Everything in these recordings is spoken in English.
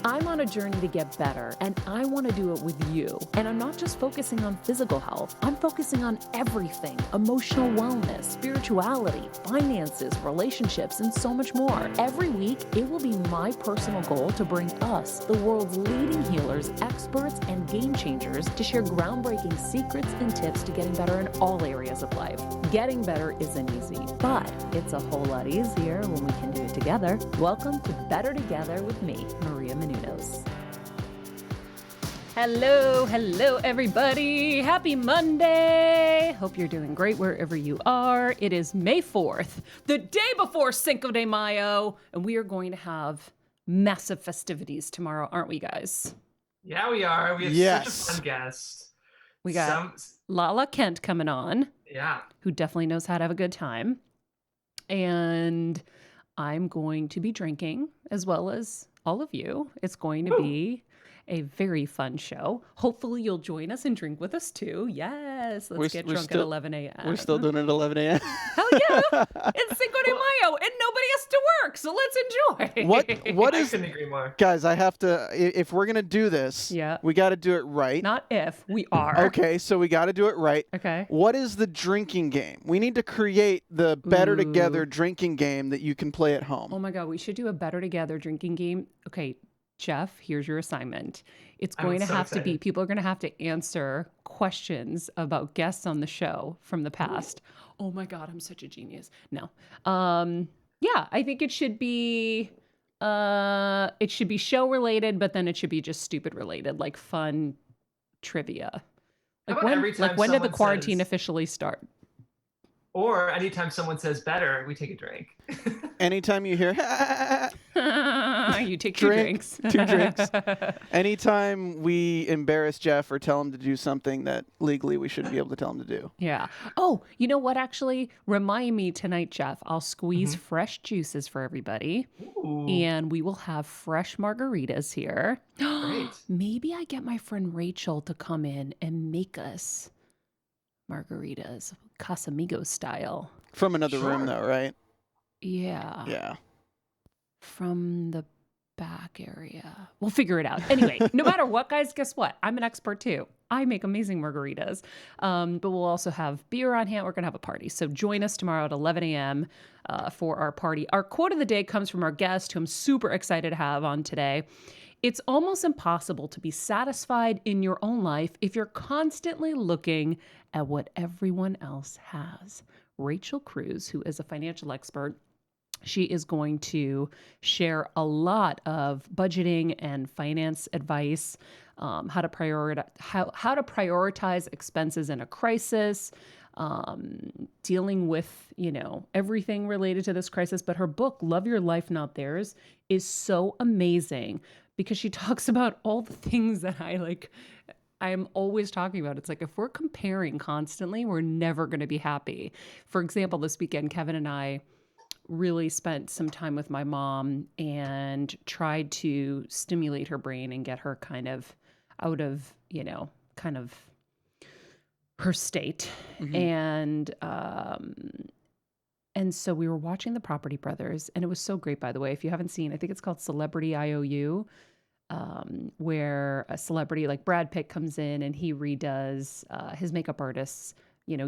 I'm on a journey to get better, and I want to do it with you. And I'm not just focusing on physical health, I'm focusing on everything: emotional wellness, spirituality, finances, relationships, and so much more. Every week, it will be my personal goal to bring us, the world's leading healers, experts, and game changers, to share groundbreaking secrets and tips to getting better in all areas of life. Getting better isn't easy, but it's a whole lot easier when we can do it together. Welcome to Better Together with me, Maria Menounos. Hello, everybody. Happy Monday. Hope you're doing great wherever you are. It is May 4th, the day before Cinco de Mayo, and we are going to have massive festivities tomorrow, aren't we, guys? Yeah, we are. We have such a fun guest. We got Lala Kent coming on. Yeah. Who definitely knows how to have a good time. And I'm going to be drinking as well as all of you. It's going to be a very fun show. Hopefully you'll join us and drink with us too. Yes, let's get drunk at 11 a.m. We're still doing it at 11 a.m. Hell yeah! It's Cinco de Mayo and nobody has to work, so let's enjoy. What is? I couldn't agree more. Guys, I have to. If we're gonna do this, we got to do it right. Not if, we are. Okay, so we got to do it right. Okay. What is the drinking game? We need to create the Better Together drinking game that you can play at home. Oh my God, we should do a Better Together drinking game. Okay. Jeff, here's your assignment. It's going to have to be, people are going to have to answer questions about guests on the show from the past. Oh my God, I'm such a genius. No. Yeah, I think it should be show related, but then it should be just stupid related, like fun trivia. Like when did the quarantine officially start? Or anytime someone says better, we take a drink. Anytime you hear, you take 2 drinks. 2 drinks. Anytime we embarrass Jeff or tell him to do something that legally we shouldn't be able to tell him to do. Yeah. Oh, you know what? Actually, remind me tonight, Jeff. I'll squeeze fresh juices for everybody. Ooh. And we will have fresh margaritas here. Great. Maybe I get my friend Rachel to come in and make us margaritas, Casamigos style. From another room, though, right? Yeah. Yeah. From the back area. We'll figure it out. Anyway, no matter what, guys, guess what? I'm an expert too. I make amazing margaritas. But we'll also have beer on hand. We're going to have a party. So join us tomorrow at 11 a.m. For our party. Our quote of the day comes from our guest, who I'm super excited to have on today. It's almost impossible to be satisfied in your own life if you're constantly looking at what everyone else has. Rachel Cruze, who is a financial expert, she is going to share a lot of budgeting and finance advice, how to prioritize expenses in a crisis, dealing with, everything related to this crisis. But her book, Love Your Life, Not Theirs, is so amazing because she talks about all the things that I'm always talking about. It's like, if we're comparing constantly, we're never going to be happy. For example, this weekend, Kevin and I really spent some time with my mom and tried to stimulate her brain and get her kind of out of, her state. And so we were watching The Property Brothers, and it was so great, by the way. If you haven't seen, I think it's called Celebrity IOU, where a celebrity like Brad Pitt comes in and he redoes his makeup artist's,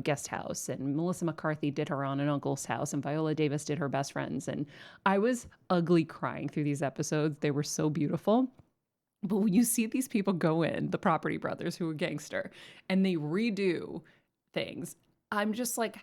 guest house, and Melissa McCarthy did her aunt and uncle's house, and Viola Davis did her best friends. And I was ugly crying through these episodes. They were so beautiful. But when you see these people go in, the Property Brothers, who are gangster, and they redo things, I'm just like,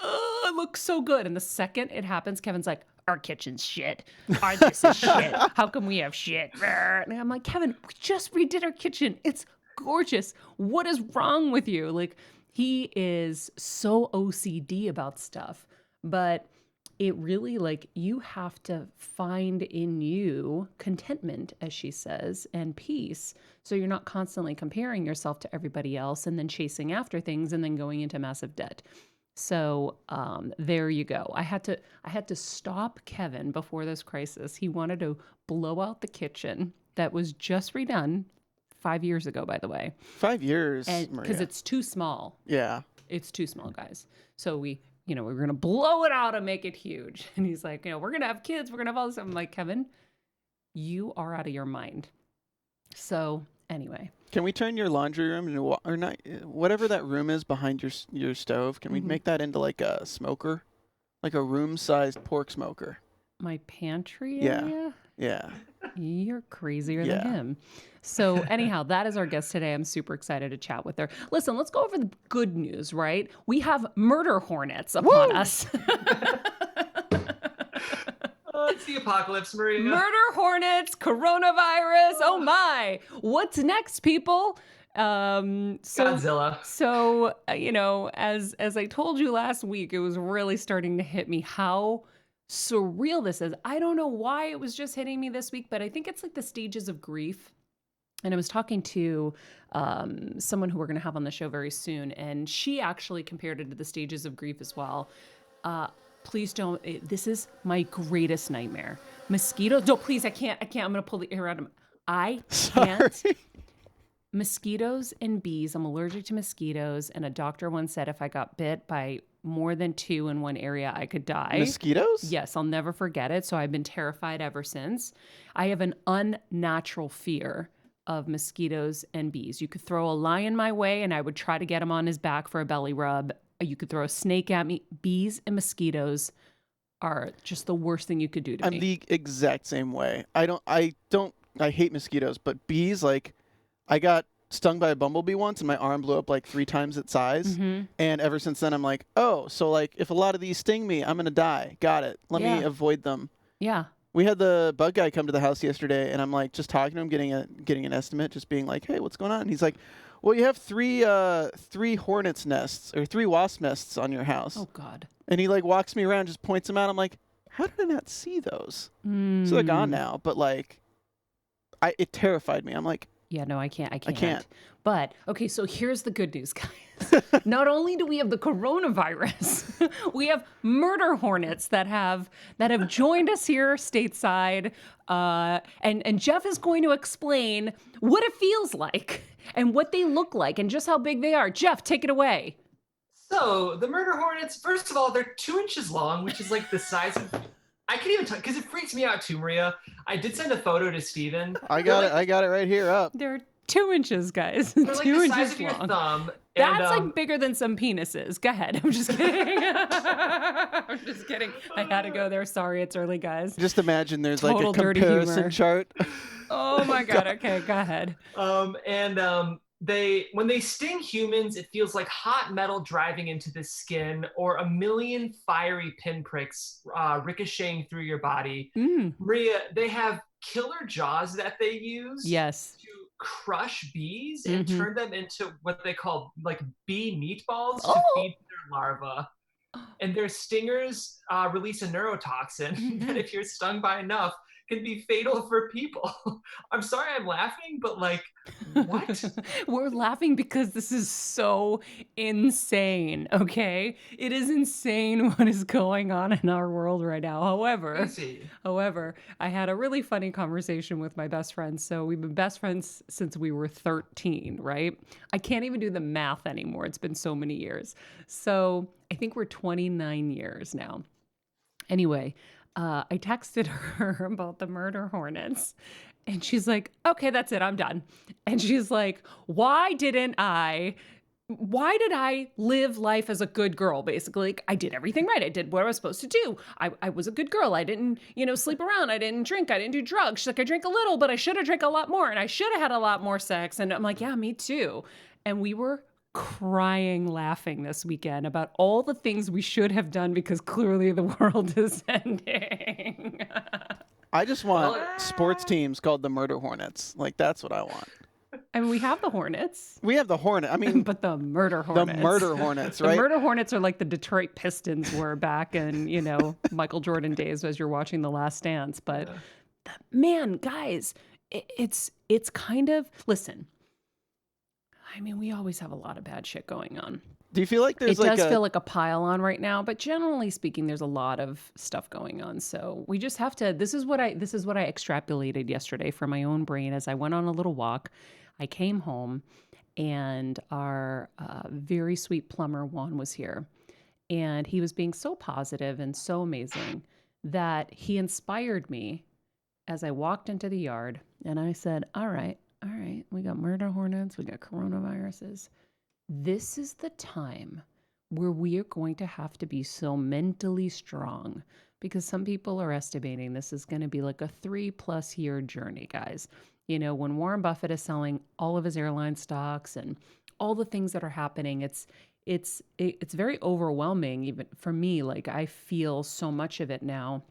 oh, it looks so good. And the second it happens, Kevin's like, our kitchen's shit. Our this is shit. How come we have shit? And I'm like, Kevin, we just redid our kitchen. It's gorgeous. What is wrong with you? Like, he is so OCD about stuff, but it really, you have to find in you contentment, as she says, and peace. So you're not constantly comparing yourself to everybody else and then chasing after things and then going into massive debt. So there you go. I had to stop Kevin before this crisis. He wanted to blow out the kitchen that was just redone 5 years ago, by the way. 5 years, because it's too small. Yeah. It's too small, guys. So we we're going to blow it out and make it huge. And he's like, we're going to have kids. We're going to have all this. I'm like, Kevin, You are out of your mind. So anyway. Can we turn your laundry room into or not whatever that room is behind your stove? Can we make that into like a smoker, like a room-sized pork smoker? My pantry Yeah. area? Yeah. You're crazier Yeah. than him. So anyhow, that is our guest today. I'm super excited to chat with her. Listen, let's go over the good news, right? We have murder hornets upon us. Oh, it's the apocalypse, Maria. Murder hornets, coronavirus. Oh my. What's next, people? Godzilla. So you know, as I told you last week, it was really starting to hit me how surreal this is. I don't know why it was just hitting me this week, but I think it's like the stages of grief. And I was talking to someone who we're going to have on the show very soon, and she actually compared it to the stages of grief as well. Please don't. This is my greatest nightmare. Mosquitoes. No, please. I can't. I'm going to pull the air out of my. I can't. Sorry. Mosquitoes and bees. I'm allergic to mosquitoes. And a doctor once said if I got bit by more than 2 in one area, I could die. Mosquitoes? Yes, I'll never forget it. So I've been terrified ever since. I have an unnatural fear of mosquitoes and bees. You could throw a lion my way and I would try to get him on his back for a belly rub. You could throw a snake at me. Bees and mosquitoes are just the worst thing you could do to me. I'm the exact same way. I hate mosquitoes, but bees, like, I got stung by a bumblebee once and my arm blew up like 3 times its size. Mm-hmm. And ever since then, I'm like, oh, so like if a lot of these sting me, I'm going to die. Got it. Let me avoid them. Yeah. We had the bug guy come to the house yesterday, and I'm like just talking to him, getting an estimate, just being like, hey, what's going on? And he's like, well, you have 3 hornets nests or 3 wasp nests on your house. Oh, God. And he like walks me around, just points them out. I'm like, how did I not see those? So they're gone now, but like, it terrified me. I'm like, yeah, no, I can't. I can't. But okay, so here's the good news, guys. Not only do we have the coronavirus, we have murder hornets that have joined us here stateside. And Jeff is going to explain what it feels like and what they look like and just how big they are. Jeff, take it away. So the murder hornets, first of all, they're 2 inches long, which is like the size of. I can't even because it freaks me out too, Maria. I did send a photo to Steven. I got it. I got it right here up. They're 2 inches, guys. They're like 2 the inches size of your long. thumb. That's and, like bigger than some penises. Go ahead. I'm just kidding. I'm just kidding. I had to go there. Sorry, it's early, guys. Just imagine there's Total like a dirty comparison humor. chart. Oh my God. Okay, go ahead. When they sting humans, it feels like hot metal driving into the skin or a million fiery pinpricks ricocheting through your body. Maria, they have killer jaws that they use Yes. to crush bees and turn them into what they call like bee meatballs to feed their larvae. And their stingers release a neurotoxin that if you're stung by enough can be fatal for people. I'm sorry I'm laughing, but like, what? We're laughing because this is so insane, okay? It is insane what is going on in our world right now. However, I had a really funny conversation with my best friend. So we've been best friends since we were 13, right? I can't even do the math anymore. It's been so many years. So I think we're 29 years now. Anyway, I texted her about the murder hornets and she's like, okay, that's it. I'm done. And she's like, why did I live life as a good girl? Basically, like, I did everything right. I did what I was supposed to do. I was a good girl. I didn't, sleep around. I didn't drink. I didn't do drugs. She's like, I drank a little, but I should have drank a lot more. And I should have had a lot more sex. And I'm like, yeah, me too. And we were crying laughing this weekend about all the things we should have done because clearly the world is ending. I just want sports teams called the Murder Hornets. Like, that's what I want. I mean, we have the Hornets. We have the Hornet. I mean, but the Murder Hornets. The Murder Hornets, right? The Murder Hornets are like the Detroit Pistons were back in, Michael Jordan days as you're watching The Last Dance. But man, guys, it's kind of, listen, I mean, we always have a lot of bad shit going on. Do you feel like there's it does feel like a pile on right now, but generally speaking, there's a lot of stuff going on. So we just have to, this is what I extrapolated yesterday from my own brain as I went on a little walk. I came home and our very sweet plumber Juan was here and he was being so positive and so amazing that he inspired me as I walked into the yard and I said, all right, we got murder hornets, we got coronaviruses. This is the time where we are going to have to be so mentally strong, because some people are estimating this is going to be like a 3+ year journey, guys. You know, when Warren Buffett is selling all of his airline stocks and all the things that are happening, it's very overwhelming even for me. Like, I feel so much of it now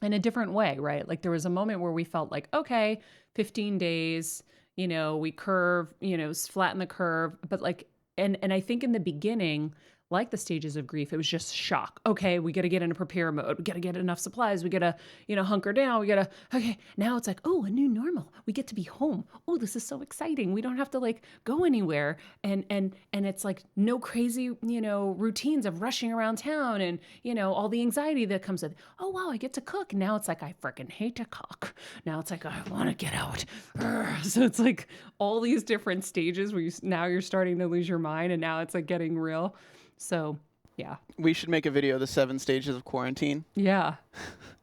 in a different way, right? Like, there was a moment where we felt like, okay, 15 days, you know, we curve, you know, flatten the curve. But like, and I think in the beginning, like the stages of grief, it was just shock. Okay, we got to get into prepare mode. We got to get enough supplies. We got to, you know, hunker down. We got to, okay, now it's like, oh, a new normal. We get to be home. Oh, this is so exciting. We don't have to like go anywhere. And it's like no crazy, you know, routines of rushing around town and, you know, all the anxiety that comes with, oh, wow, I get to cook. Now it's like, I freaking hate to cook. Now it's like, I want to get out. So it's like all these different stages where now you're starting to lose your mind, and now it's like getting real. So, yeah. We should make a video of the 7 stages of quarantine. Yeah.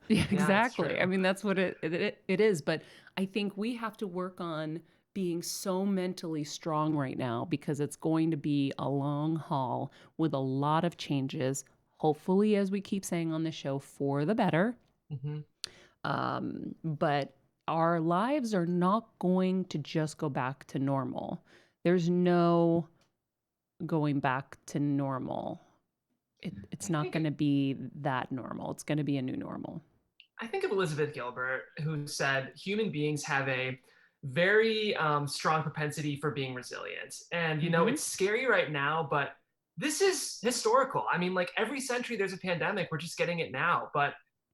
Yeah, Yeah, that's exactly. true. I mean, that's what it is. But I think we have to work on being so mentally strong right now, because it's going to be a long haul with a lot of changes, hopefully, as we keep saying on the show, for the better. But our lives are not going to just go back to normal. There's no going back to normal. It's not going to be that normal. It's going to be a new normal. I think of Elizabeth Gilbert, who said human beings have a very strong propensity for being resilient. And, you know, it's scary right now, but this is historical. I mean, like every century there's a pandemic. We're just getting it now. But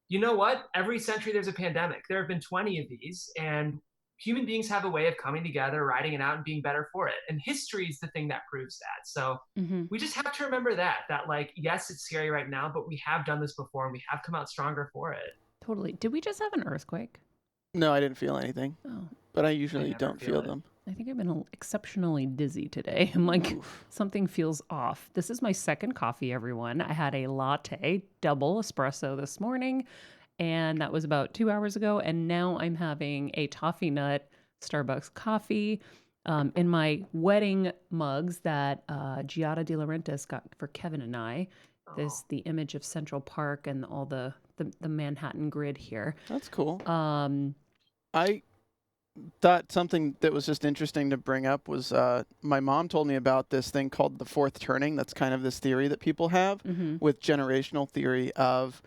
you know what? Every century there's a pandemic. There have been 20 of these. And human beings have a way of coming together, riding it out, and being better for it. And history is the thing that proves that. So we just have to remember that like, yes, it's scary right now, but we have done this before and we have come out stronger for it. Totally. Did we just have an earthquake? No, I didn't feel anything. Oh, but I usually never don't feel feel it. them. I think I've been exceptionally dizzy today. I'm like, Oof. something feels off. This is my second coffee, everyone. I had a latte, double espresso this morning, and that was about 2 hours ago. And now I'm having a toffee nut Starbucks coffee in my wedding mugs that Giada De Laurentiis got for Kevin and I. There's the image of Central Park and all the Manhattan grid here. That's cool. I thought something that was just interesting to bring up was my mom told me about this thing called the fourth turning. That's kind of this theory that people have with generational theory of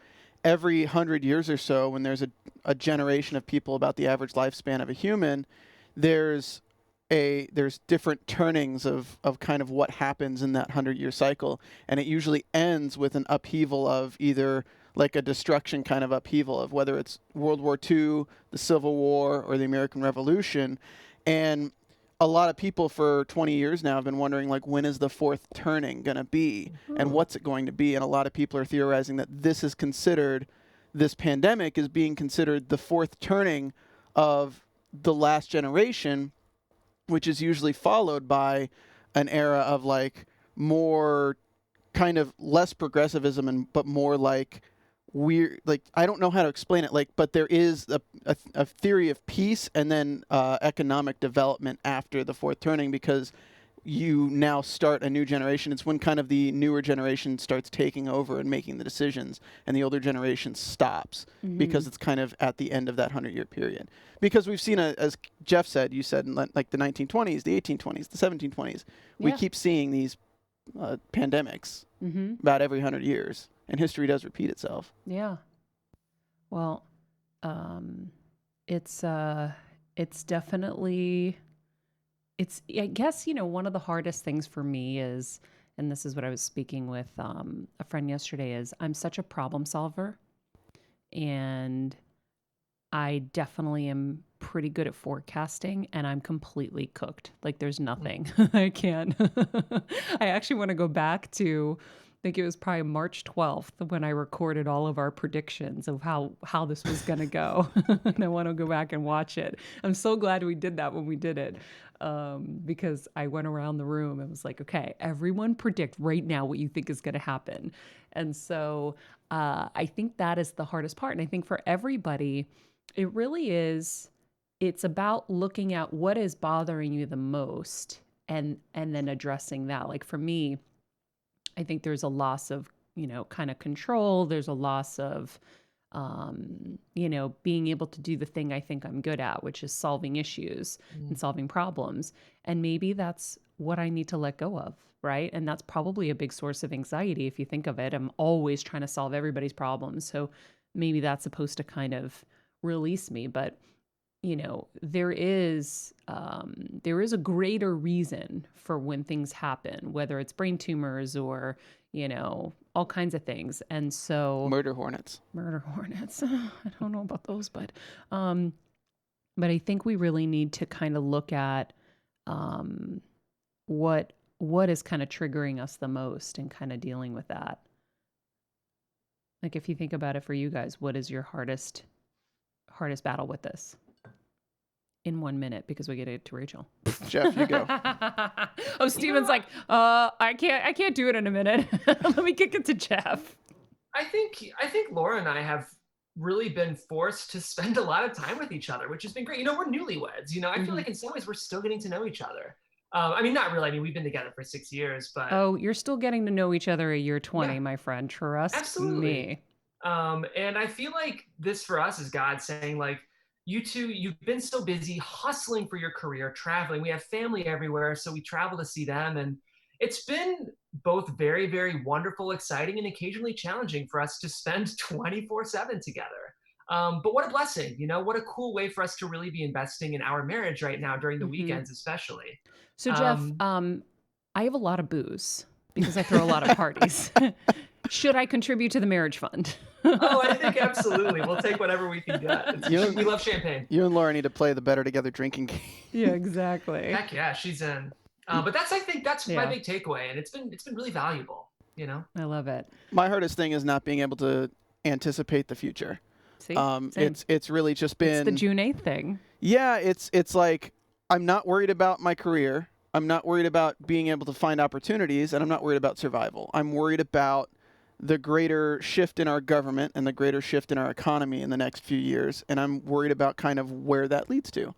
every 100 years or so, when there's a generation of people about the average lifespan of a human, there's different turnings of kind of what happens in that 100-year cycle. And it usually ends with an upheaval of either like a destruction kind of upheaval of whether it's World War II, the Civil War, or the American Revolution. And a lot of people for 20 years now have been wondering, like, when is the fourth turning going to be and what's it going to be? And a lot of people are theorizing that this pandemic is being considered the fourth turning of the last generation, which is usually followed by an era of like more kind of less progressivism but more like weird, like, I don't know how to explain it, like, but there is a theory of peace and then economic development after the fourth turning, because you now start a new generation. It's when kind of the newer generation starts taking over and making the decisions, and the older generation stops because it's kind of at the end of that 100-year period. Because we've seen, as Jeff said, you said, in like the 1920s, the 1820s, the 1720s, we keep seeing these pandemics about every 100 years, and history does repeat itself. Yeah. Well, it's definitely, I guess, you know, one of the hardest things for me is, and this is what I was speaking with a friend yesterday, is I'm such a problem solver, and I definitely am pretty good at forecasting, and I'm completely cooked. Like, there's nothing. I can't. I actually want to go back to, I think it was probably March 12th when I recorded all of our predictions of how this was going to go. And I want to go back and watch it. I'm so glad we did that when we did it, because I went around the room and was like, okay, everyone predict right now what you think is going to happen. And so I think that is the hardest part. And I think for everybody, It really is. It's about looking at what is bothering you the most and then addressing that. Like for me, I think there's a loss of, kind of control. There's a loss of, being able to do the thing I think I'm good at, which is solving issues and solving problems. And maybe that's what I need to let go of, right? And that's probably a big source of anxiety if you think of it. I'm always trying to solve everybody's problems. So maybe that's supposed to kind of release me. But there is a greater reason for when things happen, whether it's brain tumors or, all kinds of things. And so Murder hornets. I don't know about those, but I think we really need to kind of look at what is kind of triggering us the most and kind of dealing with that. Like if you think about it for you guys, what is your hardest battle with this? In 1 minute, because we get it to Rachel. Jeff, you go. Oh, Steven's like, I can't do it in a minute. Let me kick it to Jeff. I think Laura and I have really been forced to spend a lot of time with each other, which has been great. We're newlyweds. I feel like in some ways we're still getting to know each other. I mean, not really. I mean, we've been together for 6 years, but you're still getting to know each other at year 20, my friend. Trust absolutely. And I feel like this for us is God saying, like, you two, you've been so busy hustling for your career, traveling. We have family everywhere, so we travel to see them. And it's been both very, very wonderful, exciting, and occasionally challenging for us to spend 24/7 together. But what a blessing, what a cool way for us to really be investing in our marriage right now during the weekends, especially. So Jeff, I have a lot of booze because I throw a lot of parties. Should I contribute to the marriage fund? Oh, I think absolutely. We'll take whatever we can get. We love champagne. You and Laura need to play the Better Together drinking game. Yeah, exactly. Heck yeah, she's in. But I think that's my big takeaway, and it's been really valuable. I love it. My hardest thing is not being able to anticipate the future. See, it's really just been it's the June 8th thing. Yeah, it's like I'm not worried about my career. I'm not worried about being able to find opportunities, and I'm not worried about survival. I'm worried about the greater shift in our government and the greater shift in our economy in the next few years. And I'm worried about kind of where that leads to.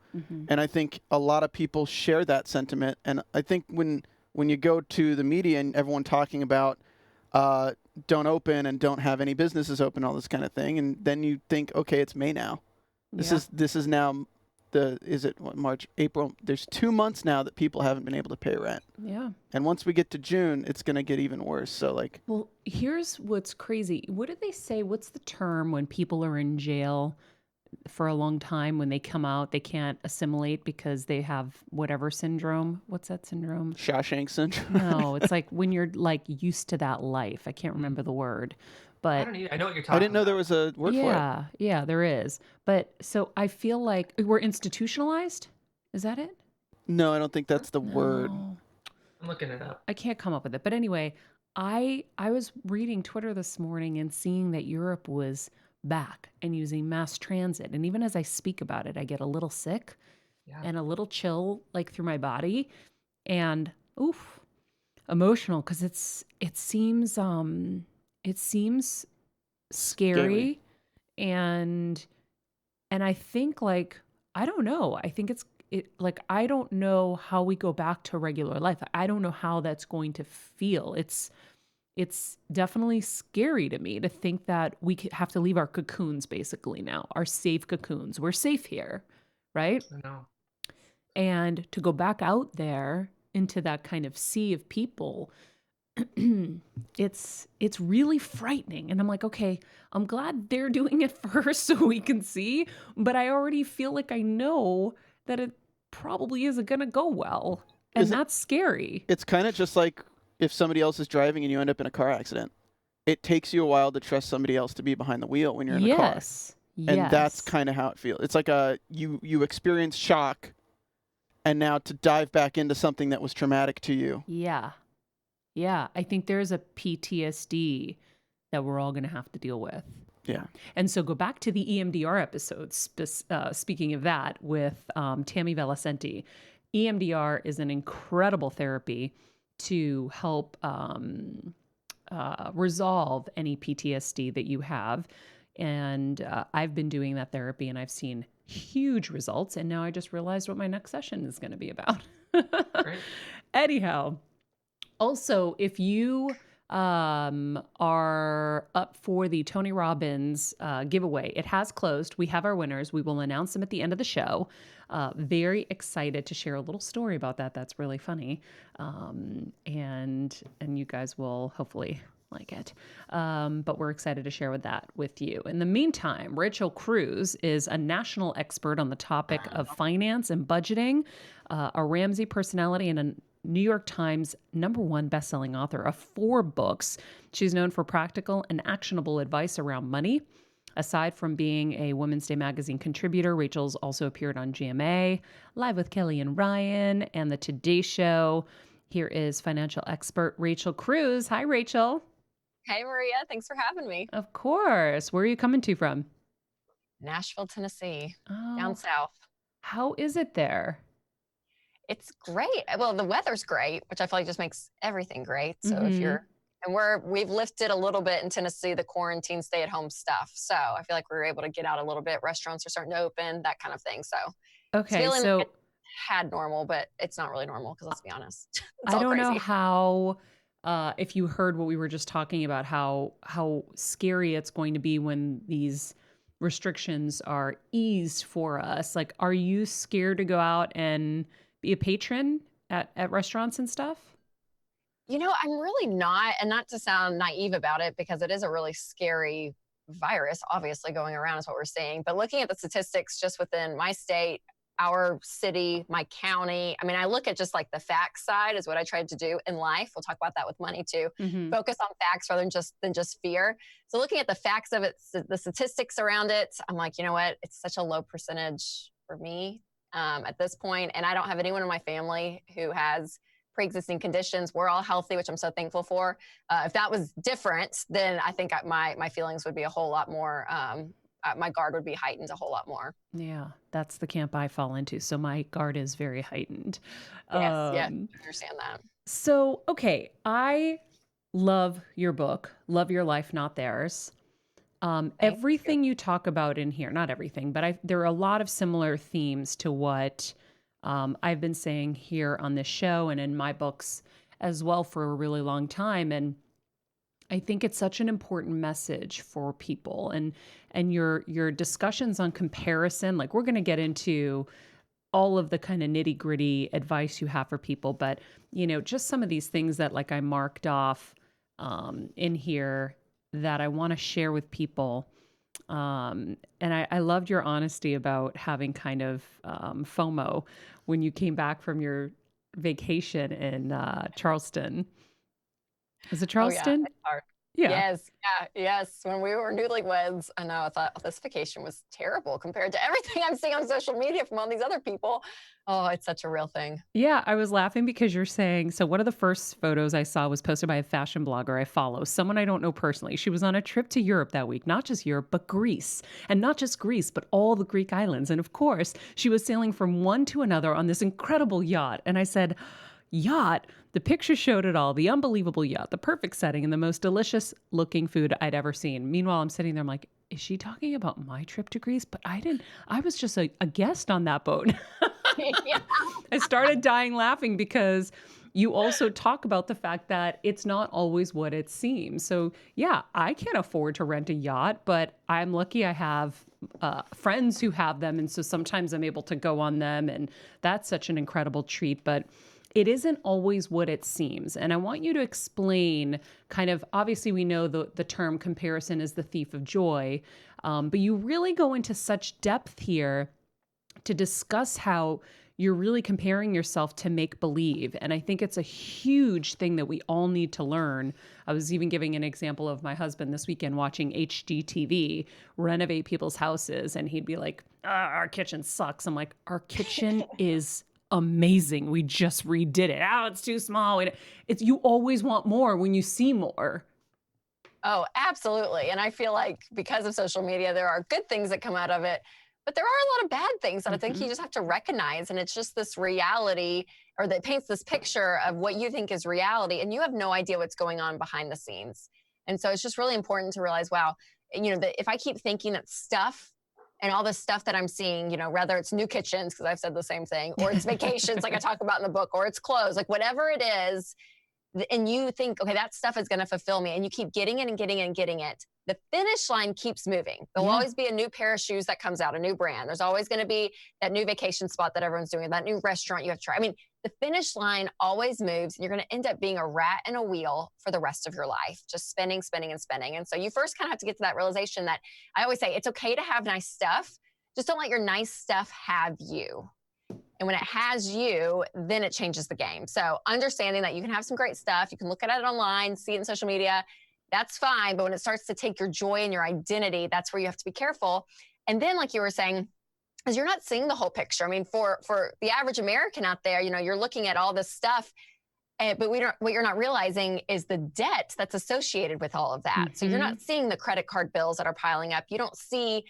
And I think a lot of people share that sentiment. And I think when you go to the media and everyone talking about don't open and don't have any businesses open, all this kind of thing, and then you think, okay, it's May now. This is now March, April? There's 2 months now that people haven't been able to pay rent. Yeah. And once we get to June, it's going to get even worse. So well, here's what's crazy. What did they say? What's the term when people are in jail for a long time? When they come out, they can't assimilate because they have whatever syndrome. What's that syndrome? Shawshank syndrome. No, it's like when you're like used to that life. I can't remember the word. But I know what you're talking about. I didn't know there was a word for it. Yeah, there is. But so I feel like we're institutionalized. Is that it? No, I don't think that's the word. I'm looking it up. I can't come up with it. But anyway, I was reading Twitter this morning and seeing that Europe was back and using mass transit. And even as I speak about it, I get a little sick and a little chill like through my body and emotional because it seems scary. And I think like, I don't know. I think I don't know how we go back to regular life. I don't know how that's going to feel. It's definitely scary to me to think that we have to leave our cocoons basically now, our safe cocoons. We're safe here, right? I know. And to go back out there into that kind of sea of people, it's really frightening. And I'm like, okay, I'm glad they're doing it first so we can see, but I already feel like I know that it probably isn't going to go well. And that's scary. It's kind of just like if somebody else is driving and you end up in a car accident. It takes you a while to trust somebody else to be behind the wheel when you're in the car. And that's kind of how it feels. It's like you experience shock and now to dive back into something that was traumatic to you. Yeah. Yeah, I think there's a PTSD that we're all going to have to deal with. Yeah. And so go back to the EMDR episodes, speaking of that, with Tammy Vellicenti. EMDR is an incredible therapy to help resolve any PTSD that you have. And I've been doing that therapy and I've seen huge results. And now I just realized what my next session is going to be about. Great. Anyhow, also, if you are up for the Tony Robbins giveaway, it has closed. We have our winners. We will announce them at the end of the show. Very excited to share a little story about that. That's really funny. And you guys will hopefully like it. But we're excited to share that with you. In the meantime, Rachel Cruze is a national expert on the topic of finance and budgeting, a Ramsey personality, and a New York Times #1 bestselling author of 4 books. She's known for practical and actionable advice around money. Aside from being a Women's Day magazine contributor, Rachel's also appeared on GMA, Live with Kelly and Ryan, and The Today Show. Here is financial expert Rachel Cruze. Hi, Rachel. Hey, Maria. Thanks for having me. Of course. Where are you coming to from? Nashville, Tennessee, Oh, down south. how is it there? It's great. Well, the weather's great, which I feel like just makes everything great. So if you're, and we've lifted a little bit in Tennessee, the quarantine stay-at-home stuff. So I feel like we were able to get out a little bit. Restaurants are starting to open, that kind of thing. So Okay, it's feeling so like it had normal, but it's not really normal because let's be honest, it's I all don't know crazy. how, if you heard what we were just talking about, how scary it's going to be when these restrictions are eased for us. Like, are you scared to go out and be a patron at restaurants and stuff? You know, I'm really not, and not to sound naive about it, because it is a really scary virus, obviously, going around is what we're seeing. But looking at the statistics just within my state, our city, my county, I mean, I look at just like the facts side is what I tried to do in life. We'll talk about that with money too. Focus on facts rather than just fear. So looking at the facts of it, the statistics around it, I'm like, you know what? It's such a low percentage for me at this point. And I don't have anyone in my family who has pre-existing conditions. We're all healthy, which I'm so thankful for. If that was different, then I think my feelings would be a whole lot more, my guard would be heightened a whole lot more. Yeah, that's the camp I fall into. So my guard is very heightened. Yes, yeah, I understand that. So, okay, I love your book, Love Your Life, Not Theirs. Everything you talk about in here, not everything, but there are a lot of similar themes to what I've been saying here on this show and in my books as well for a really long time. And I think it's such an important message for people, and your discussions on comparison, like we're going to get into all of the kind of nitty-gritty advice you have for people, but just some of these things that like I marked off in here that I want to share with people. And I loved your honesty about having kind of FOMO when you came back from your vacation in Charleston. Is it Charleston? Oh, yeah, it's hard. Yeah. Yes. When we were newlyweds, I know I thought this vacation was terrible compared to everything I'm seeing on social media from all these other people. Oh, it's such a real thing. Yeah, I was laughing because you're saying, so one of the first photos I saw was posted by a fashion blogger I follow, someone I don't know personally. She was on a trip to Europe that week, not just Europe, but Greece. And not just Greece, but all the Greek islands. And of course, she was sailing from one to another on this incredible yacht. And I said, yacht? The picture showed it all, the unbelievable yacht, the perfect setting, and the most delicious looking food I'd ever seen. Meanwhile, I'm sitting there, I'm like, is she talking about my trip to Greece? But I was just a guest on that boat. Yeah. I started dying laughing because you also talk about the fact that it's not always what it seems. So yeah, I can't afford to rent a yacht, but I'm lucky I have friends who have them. And so sometimes I'm able to go on them, and that's such an incredible treat. But it isn't always what it seems. And I want you to explain kind of, obviously we know the term comparison is the thief of joy, but you really go into such depth here to discuss how you're really comparing yourself to make believe. And I think it's a huge thing that we all need to learn. I was even giving an example of my husband this weekend watching HGTV renovate people's houses. And he'd be like, our kitchen sucks. I'm like, our kitchen is amazing. We just redid it. Oh, it's too small. It's you always want more when you see more. Oh, absolutely. And I feel like because of social media, there are good things that come out of it, but there are a lot of bad things that I think you just have to recognize. And it's just this reality, or that paints this picture of what you think is reality, and you have no idea what's going on behind the scenes. And so it's just really important to realize, wow, if I keep thinking that stuff and all the stuff that I'm seeing, whether it's new kitchens, because I've said the same thing, or it's vacations, like I talk about in the book, or it's clothes, like whatever it is, and you think, okay, that stuff is going to fulfill me, and you keep getting it and getting it and getting it, the finish line keeps moving. There'll always be a new pair of shoes that comes out, a new brand. There's always going to be that new vacation spot that everyone's doing, that new restaurant you have to try. I mean, the finish line always moves, and you're going to end up being a rat in a wheel for the rest of your life, just spending, spending, and spending. And so you first kind of have to get to that realization that I always say it's okay to have nice stuff. Just don't let your nice stuff have you. And when it has you, then it changes the game. So understanding that you can have some great stuff, you can look at it online, see it in social media, that's fine. But when it starts to take your joy and your identity, that's where you have to be careful. And then, like you were saying, is you're not seeing the whole picture. I mean, for the average American out there, you're looking at all this stuff, but what you're not realizing is the debt that's associated with all of that. So you're not seeing the credit card bills that are piling up. You don't see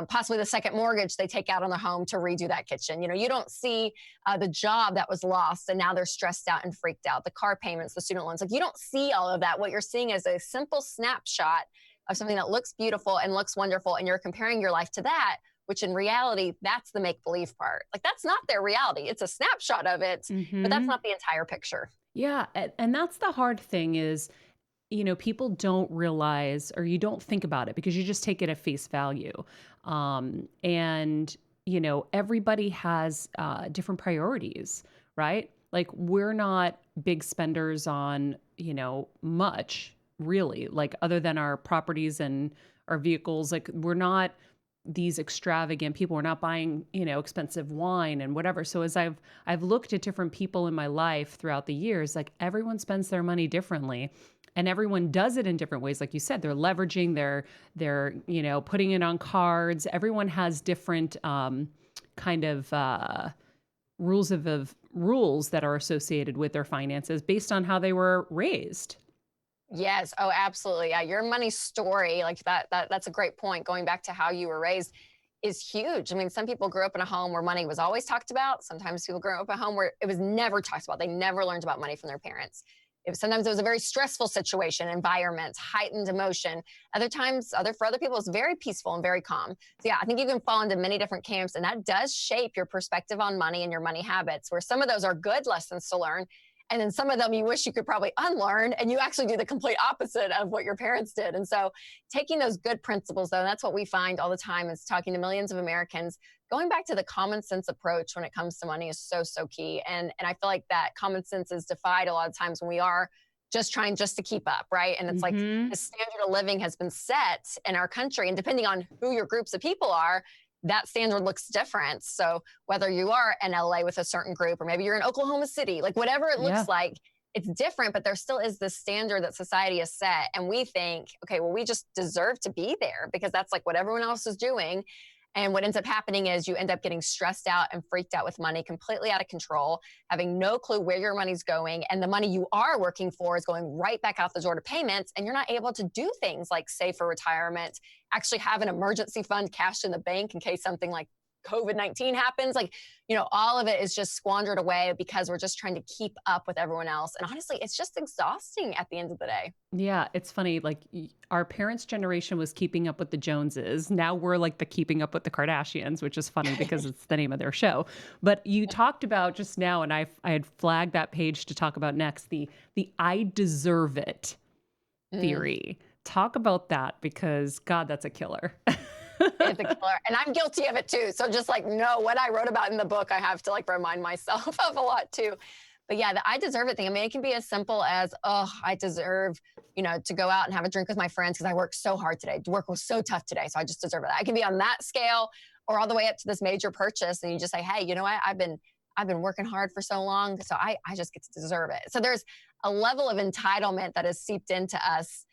possibly the second mortgage they take out on the home to redo that kitchen. You don't see the job that was lost and now they're stressed out and freaked out, the car payments, the student loans. Like, you don't see all of that. What you're seeing is a simple snapshot of something that looks beautiful and looks wonderful, and you're comparing your life to that, which in reality, that's the make-believe part. Like, that's not their reality. It's a snapshot of it, but that's not the entire picture. Yeah. And that's the hard thing is, people don't realize, or you don't think about it because you just take it at face value. And everybody has different priorities, right? Like, we're not big spenders on, much really, like, other than our properties and our vehicles. Like, we're not these extravagant people. We're not buying, expensive wine and whatever. So as I've looked at different people in my life throughout the years, like, everyone spends their money differently. And everyone does it in different ways. Like you said, they're leveraging, they're putting it on cards. Everyone has different kind of rules that are associated with their finances based on how they were raised. Yes. Oh, absolutely. Yeah. Your money story, like that's a great point. Going back to how you were raised is huge. I mean, some people grew up in a home where money was always talked about. Sometimes people grew up in a home where it was never talked about. They never learned about money from their parents. Sometimes it was a very stressful situation, environment, heightened emotion. Other times, for other people, it's very peaceful and very calm. So yeah, I think you can fall into many different camps, and that does shape your perspective on money and your money habits, where some of those are good lessons to learn. And then some of them you wish you could probably unlearn, and you actually do the complete opposite of what your parents did. And so taking those good principles, though, and that's what we find all the time is talking to millions of Americans, going back to the common sense approach when it comes to money is so, so key. And I feel like that common sense is defied a lot of times when we are just trying to keep up, right? And it's like the standard of living has been set in our country. And depending on who your groups of people are, that standard looks different. So whether you are in LA with a certain group, or maybe you're in Oklahoma City, like whatever it looks like, it's different, but there still is this standard that society has set. And we think, okay, well, we just deserve to be there because that's like what everyone else is doing. And what ends up happening is you end up getting stressed out and freaked out with money, completely out of control, having no clue where your money's going. And the money you are working for is going right back out the door to payments. And you're not able to do things like save for retirement, actually have an emergency fund cashed in the bank in case something like COVID-19 happens. Like, all of it is just squandered away because we're just trying to keep up with everyone else. And honestly, it's just exhausting at the end of the day. Yeah, it's funny. Like, our parents' generation was keeping up with the Joneses. Now we're like the keeping up with the Kardashians, which is funny because it's the name of their show. But you talked about just now, and I had flagged that page to talk about next, the I deserve it theory. Talk about that because, God, that's a killer. It's a killer. And I'm guilty of it too. So just what I wrote about in the book, I have to remind myself of a lot too. But yeah, the I deserve it thing. I mean, it can be as simple as, I deserve, to go out and have a drink with my friends because I worked so hard today. Work was so tough today. So I just deserve it. I can be on that scale or all the way up to this major purchase. And you just say, hey, you know what? I've been working hard for so long. So I just get to deserve it. So there's a level of entitlement that has seeped into us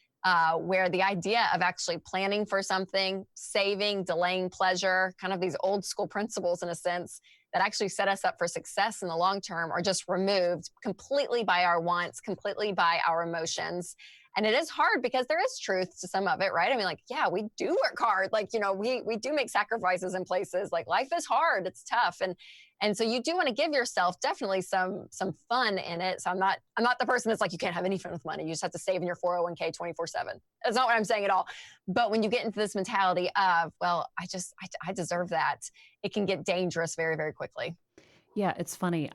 where the idea of actually planning for something, saving, delaying pleasure, kind of these old school principles in a sense, that actually set us up for success in the long term are just removed completely by our wants, completely by our emotions. And it is hard because there is truth to some of it, right? I mean, like, yeah, we do work hard. Like, we do make sacrifices in places. Like, life is hard, it's tough. And so you do want to give yourself definitely some fun in it. So I'm not the person that's like, you can't have any fun with money. You just have to save in your 401k 24/7. That's not what I'm saying at all. But when you get into this mentality of, well, I deserve that, it can get dangerous very, very quickly. Yeah, it's funny.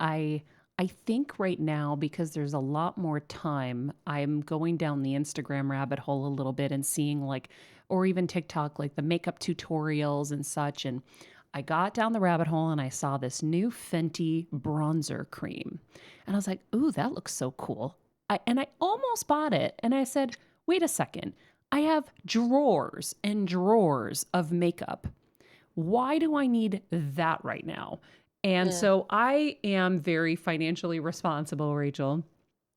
I think right now, because there's a lot more time, I'm going down the Instagram rabbit hole a little bit and seeing like, or even TikTok, like the makeup tutorials and such. And I got down the rabbit hole and I saw this new Fenty bronzer cream. And I was like, ooh, that looks so cool. And I almost bought it. And I said, wait a second. I have drawers and drawers of makeup. Why do I need that right now? And so I am very financially responsible, Rachel.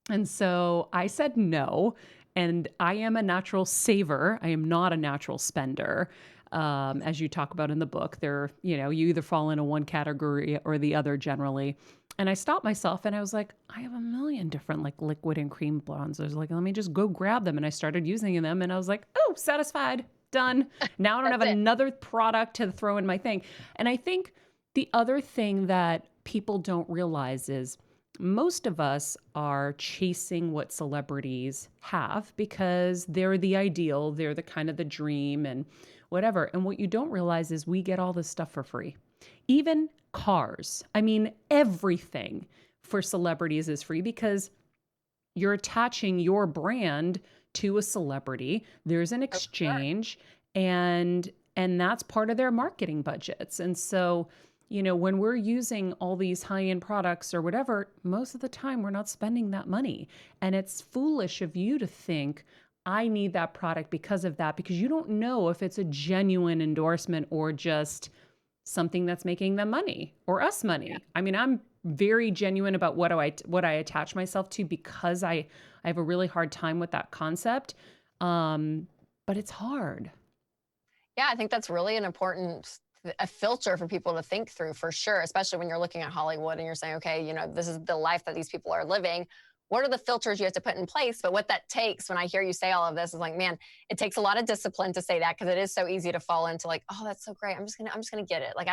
And so I said no. And I am a natural saver. I am not a natural spender. As you talk about in the book, you either fall into one category or the other generally. And I stopped myself and I was like, I have a million different like liquid and cream bronzers. Like, let me just go grab them. And I started using them and I was like, oh, satisfied, done. Now I don't have another product to throw in my thing. And I think the other thing that people don't realize is most of us are chasing what celebrities have because they're the ideal, they're the kind of the dream and whatever. And what you don't realize is we get all this stuff for free. Even cars. I mean, everything for celebrities is free because you're attaching your brand to a celebrity. There's an exchange and that's part of their marketing budgets. And so when we're using all these high-end products or whatever, most of the time we're not spending that money. And it's foolish of you to think, I need that product because of that, because you don't know if it's a genuine endorsement or just something that's making them money or us money. Yeah. I mean, I'm very genuine about what I attach myself to because I have a really hard time with that concept. But it's hard. Yeah, I think that's really an important a filter for people to think through for sure, especially when you're looking at Hollywood and you're saying, okay, this is the life that these people are living. What are the filters you have to put in place? But what that takes, when I hear you say all of this, is like, man, it takes a lot of discipline to say that because it is so easy to fall into like, oh, that's so great. I'm just gonna get it. Like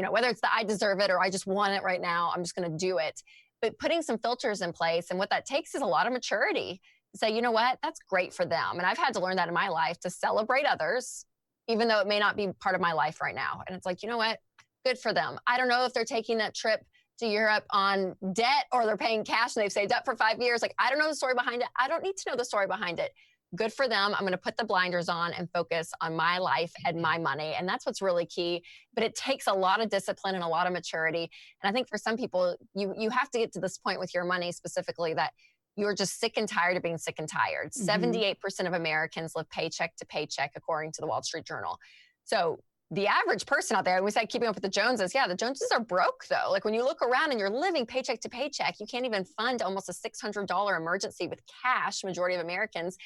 whether it's I deserve it or I just want it right now, I'm just gonna do it. But putting some filters in place, and what that takes is a lot of maturity to say, you know what, that's great for them. And I've had to learn that in my life to celebrate others, even though it may not be part of my life right now. And it's like, you know what? Good for them. I don't know if they're taking that trip to Europe on debt or they're paying cash and they've saved up for 5 years. Like, I don't know the story behind it. I don't need to know the story behind it. Good for them. I'm going to put the blinders on and focus on my life and my money. And that's what's really key. But it takes a lot of discipline and a lot of maturity. And I think for some people, you have to get to this point with your money specifically that you're just sick and tired of being sick and tired. 78% of Americans live paycheck to paycheck, according to the Wall Street Journal. So the average person out there, and we said keeping up with the Joneses, yeah, the Joneses are broke though. Like when you look around and you're living paycheck to paycheck, you can't even fund almost a $600 emergency with cash, majority of Americans.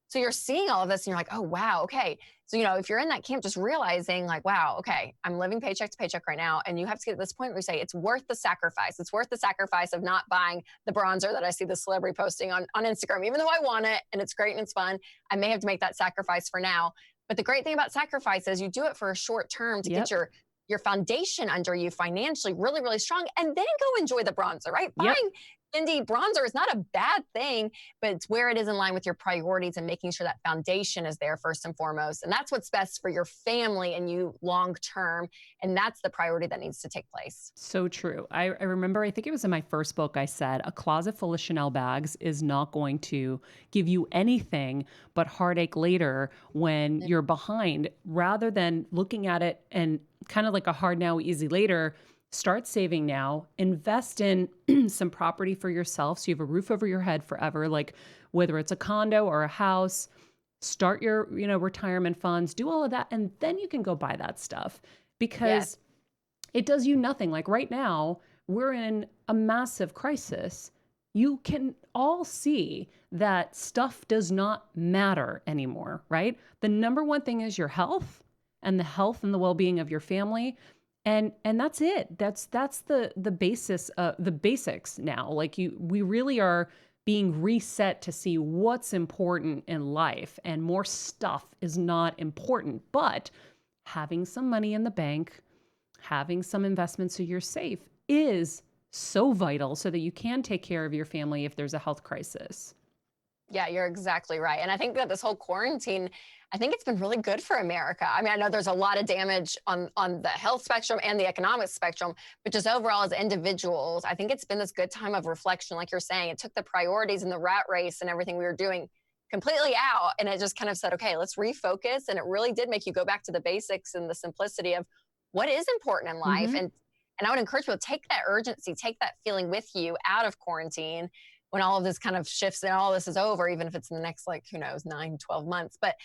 So you're seeing all of this and you're like, oh, wow, okay. So, if you're in that camp, just realizing like, wow, okay, I'm living paycheck to paycheck right now. And you have to get to this point where you say, it's worth the sacrifice. It's worth the sacrifice of not buying the bronzer that I see the celebrity posting on Instagram. Even though I want it and it's great and it's fun, I may have to make that sacrifice for now. But the great thing about sacrifice is you do it for a short term to get your foundation under you financially really, really strong, and then go enjoy the bronzer, right? Buying Fendi bronzer is not a bad thing, but it's where it is in line with your priorities and making sure that foundation is there first and foremost. And that's what's best for your family and you long term. And that's the priority that needs to take place. So true. I remember, I think it was in my first book, I said, a closet full of Chanel bags is not going to give you anything but heartache later when you're behind, rather than looking at it and kind of like a hard now, easy later. Start saving now, invest in some property for yourself so you have a roof over your head forever, like whether it's a condo or a house. Start your, retirement funds, do all of that, and then you can go buy that stuff because it does you nothing. Like right now, we're in a massive crisis. You can all see that stuff does not matter anymore, right? The number one thing is your health and the health and the well-being of your family. And that's it. That's the basis, the basics now. Like we really are being reset to see what's important in life, and more stuff is not important. But having some money in the bank, having some investments so you're safe is so vital so that you can take care of your family if there's a health crisis. Yeah, you're exactly right. And I think that this whole quarantine, I think it's been really good for America. I mean, I know there's a lot of damage on the health spectrum and the economic spectrum, but just overall as individuals, I think it's been this good time of reflection. Like you're saying, it took the priorities and the rat race and everything we were doing completely out. And it just kind of said, okay, let's refocus. And it really did make you go back to the basics and the simplicity of what is important in life. Mm-hmm. And I would encourage people to take that urgency, take that feeling with you out of quarantine when all of this kind of shifts and all this is over, even if it's in the next, like, who knows, 9, 12 months. But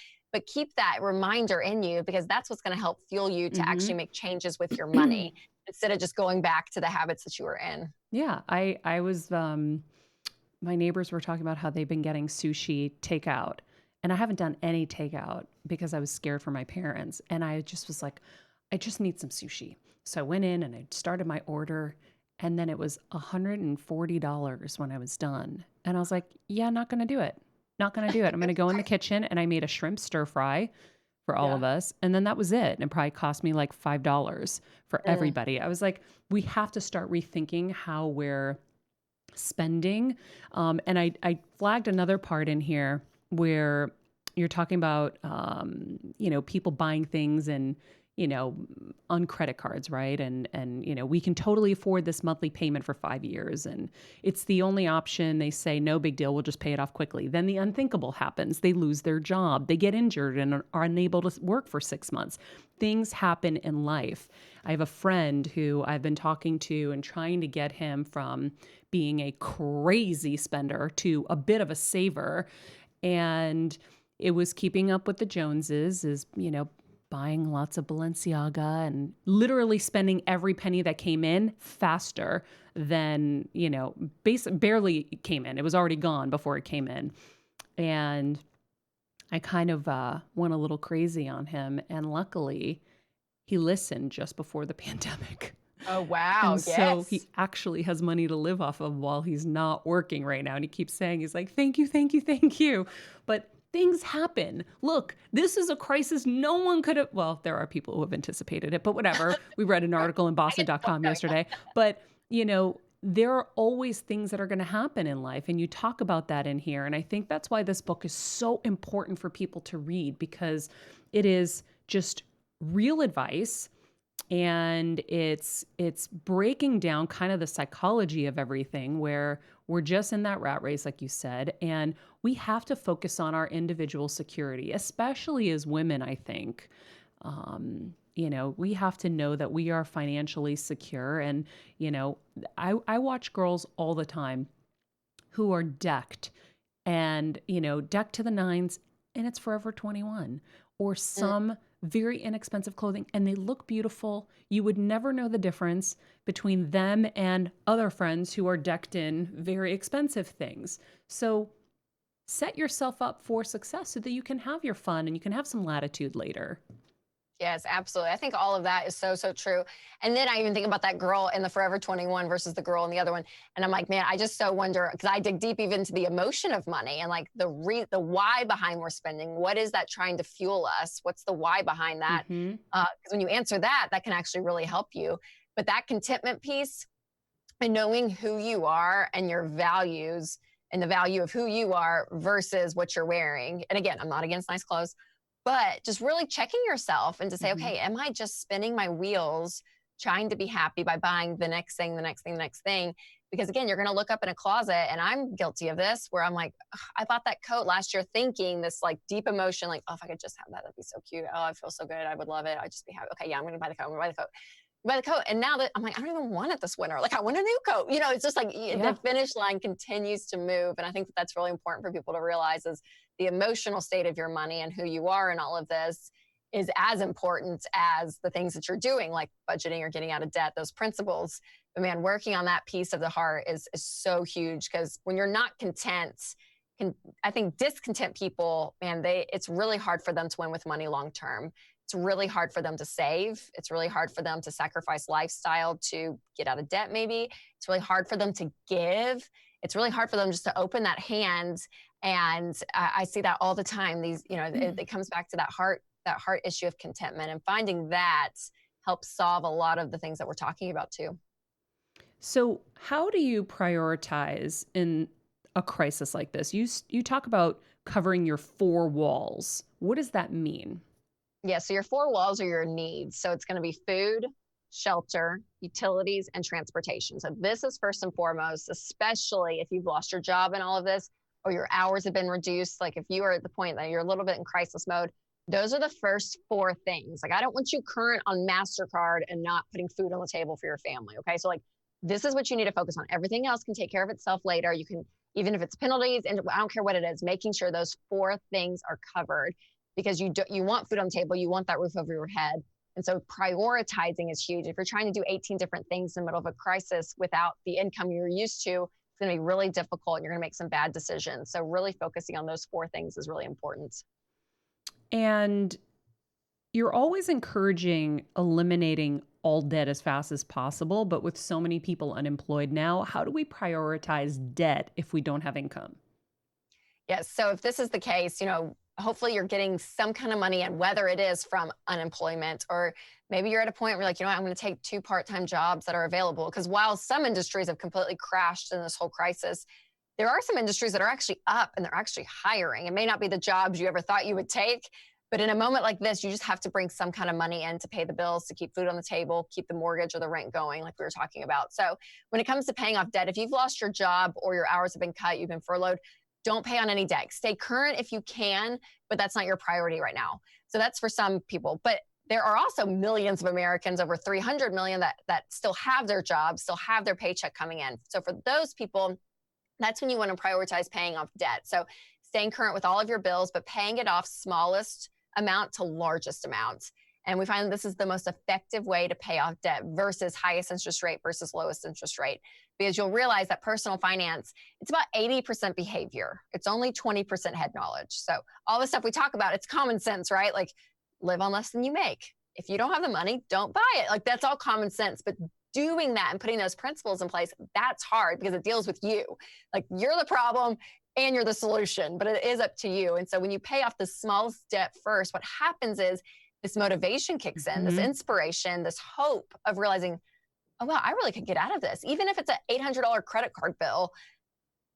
keep that reminder in you, because that's what's going to help fuel you to Mm-hmm. actually make changes with your money instead of just going back to the habits that you were in. Yeah, I was my neighbors were talking about how they've been getting sushi takeout, and I haven't done any takeout because I was scared for my parents, and I just was like, I just need some sushi. So I went in and I started my order, and then it was $140 when I was done. And I was like, yeah, not going to do it. Not going to do it. I'm going to go in the kitchen, and I made a shrimp stir fry for all Yeah. of us. And then that was it. And it probably cost me like $5 for everybody. I was like, we have to start rethinking how we're spending. And I flagged another part in here where you're talking about, people buying things and, on credit cards, right? And, we can totally afford this monthly payment for 5 years. And it's the only option. They say, no big deal, we'll just pay it off quickly. Then the unthinkable happens. They lose their job. They get injured and are unable to work for 6 months. Things happen in life. I have a friend who I've been talking to and trying to get him from being a crazy spender to a bit of a saver. And it was keeping up with the Joneses, buying lots of Balenciaga and literally spending every penny that came in faster than, barely came in. It was already gone before it came in. And I kind of went a little crazy on him. And luckily, he listened just before the pandemic. Oh, wow. And so he actually has money to live off of while he's not working right now. And he keeps saying, he's like, thank you, thank you, thank you. But things happen. Look, this is a crisis no one could have, well, there are people who have anticipated it, but whatever. We read an article in Boston.com yesterday. But, there are always things that are going to happen in life. And you talk about that in here. And I think that's why this book is so important for people to read, because it is just real advice. And it's breaking down kind of the psychology of everything, where we're just in that rat race, like you said, and we have to focus on our individual security, especially as women, I think. We have to know that we are financially secure. And, I watch girls all the time who are decked and, decked to the nines, and it's Forever 21 or some very inexpensive clothing, and they look beautiful. You would never know the difference between them and other friends who are decked in very expensive things. So set yourself up for success so that you can have your fun and you can have some latitude later. Yes, absolutely. I think all of that is so, so true. And then I even think about that girl in the Forever 21 versus the girl in the other one. And I'm like, man, I just so wonder, because I dig deep even into the emotion of money and like the why behind we're spending. What is that trying to fuel us? What's the why behind that? Because when you answer that, that can actually really help you. But that contentment piece and knowing who you are and your values and the value of who you are versus what you're wearing. And again, I'm not against nice clothes, but just really checking yourself and to say, okay, am I just spinning my wheels trying to be happy by buying the next thing, the next thing, the next thing? Because again, you're going to look up in a closet, and I'm guilty of this, where I'm like, I bought that coat last year thinking this like deep emotion, like, oh, if I could just have that, that'd be so cute. Oh, I feel so good. I would love it. I'd just be happy. Okay, yeah, I'm going to buy the coat. I'm going to buy the coat. Buy the coat. And now that I'm like, I don't even want it this winter. Like, I want a new coat. It's just like the finish line continues to move. And I think that's really important for people to realize is the emotional state of your money and who you are in all of this is as important as the things that you're doing, like budgeting or getting out of debt, those principles. But man, working on that piece of the heart is so huge, because when you're not content, I think discontent people, man, it's really hard for them to win with money long term, It's really hard for them to save. It's really hard for them to sacrifice lifestyle to get out of debt, maybe. It's really hard for them to give. It's really hard for them just to open that hand. And I see that all the time. It comes back to that heart issue of contentment, and finding that helps solve a lot of the things that we're talking about too. So how do you prioritize in a crisis like this? You talk about covering your four walls. What does that mean? Yeah, so your four walls are your needs. So it's going to be food, shelter, utilities, and transportation. So this is first and foremost, especially if you've lost your job in all of this, or your hours have been reduced. Like if you are at the point that you're a little bit in crisis mode, those are the first four things. Like, I don't want you current on MasterCard and not putting food on the table for your family. Okay. So like, this is what you need to focus on. Everything else can take care of itself later. You can, even if it's penalties, and I don't care what it is, making sure those four things are covered, because you want food on the table, you want that roof over your head. And so prioritizing is huge. If you're trying to do 18 different things in the middle of a crisis without the income you're used to, it's going to be really difficult, and you're going to make some bad decisions. So really focusing on those four things is really important. And you're always encouraging eliminating all debt as fast as possible, but with so many people unemployed now, how do we prioritize debt if we don't have income? Yes. So if this is the case, hopefully you're getting some kind of money in, whether it is from unemployment, or maybe you're at a point where you're like, I'm going to take 2 part-time jobs that are available. Because while some industries have completely crashed in this whole crisis, there are some industries that are actually up and they're actually hiring. It may not be the jobs you ever thought you would take, but in a moment like this, you just have to bring some kind of money in to pay the bills, to keep food on the table, keep the mortgage or the rent going, like we were talking about. So when it comes to paying off debt, if you've lost your job or your hours have been cut, you've been furloughed, don't pay on any debt. Stay current if you can, but that's not your priority right now. So that's for some people. But there are also millions of Americans, over 300 million, that still have their jobs, still have their paycheck coming in. So for those people, that's when you want to prioritize paying off debt. So staying current with all of your bills, but paying it off smallest amount to largest amount. And we find this is the most effective way to pay off debt versus highest interest rate versus lowest interest rate, because you'll realize that personal finance, it's about 80% behavior. It's only 20% head knowledge. So all the stuff we talk about, it's common sense, right? Like, live on less than you make. If you don't have the money, don't buy it. Like, that's all common sense. But doing that and putting those principles in place, that's hard, because it deals with you. Like, you're the problem and you're the solution, but it is up to you. And so when you pay off the smallest debt first, what happens is this motivation kicks in, this inspiration, this hope of realizing, oh, wow, I really could get out of this. Even if it's an $800 credit card bill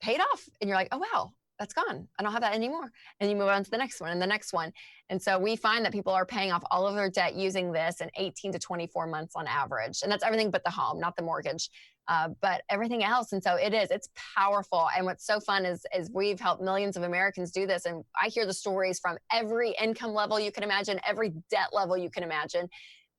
paid off, and you're like, oh, wow, that's gone. I don't have that anymore. And you move on to the next one and the next one. And so we find that people are paying off all of their debt using this in 18 to 24 months on average. And that's everything but the home, not the mortgage, but everything else. And so it's powerful. And what's so fun is we've helped millions of Americans do this. And I hear the stories from every income level you can imagine, every debt level you can imagine.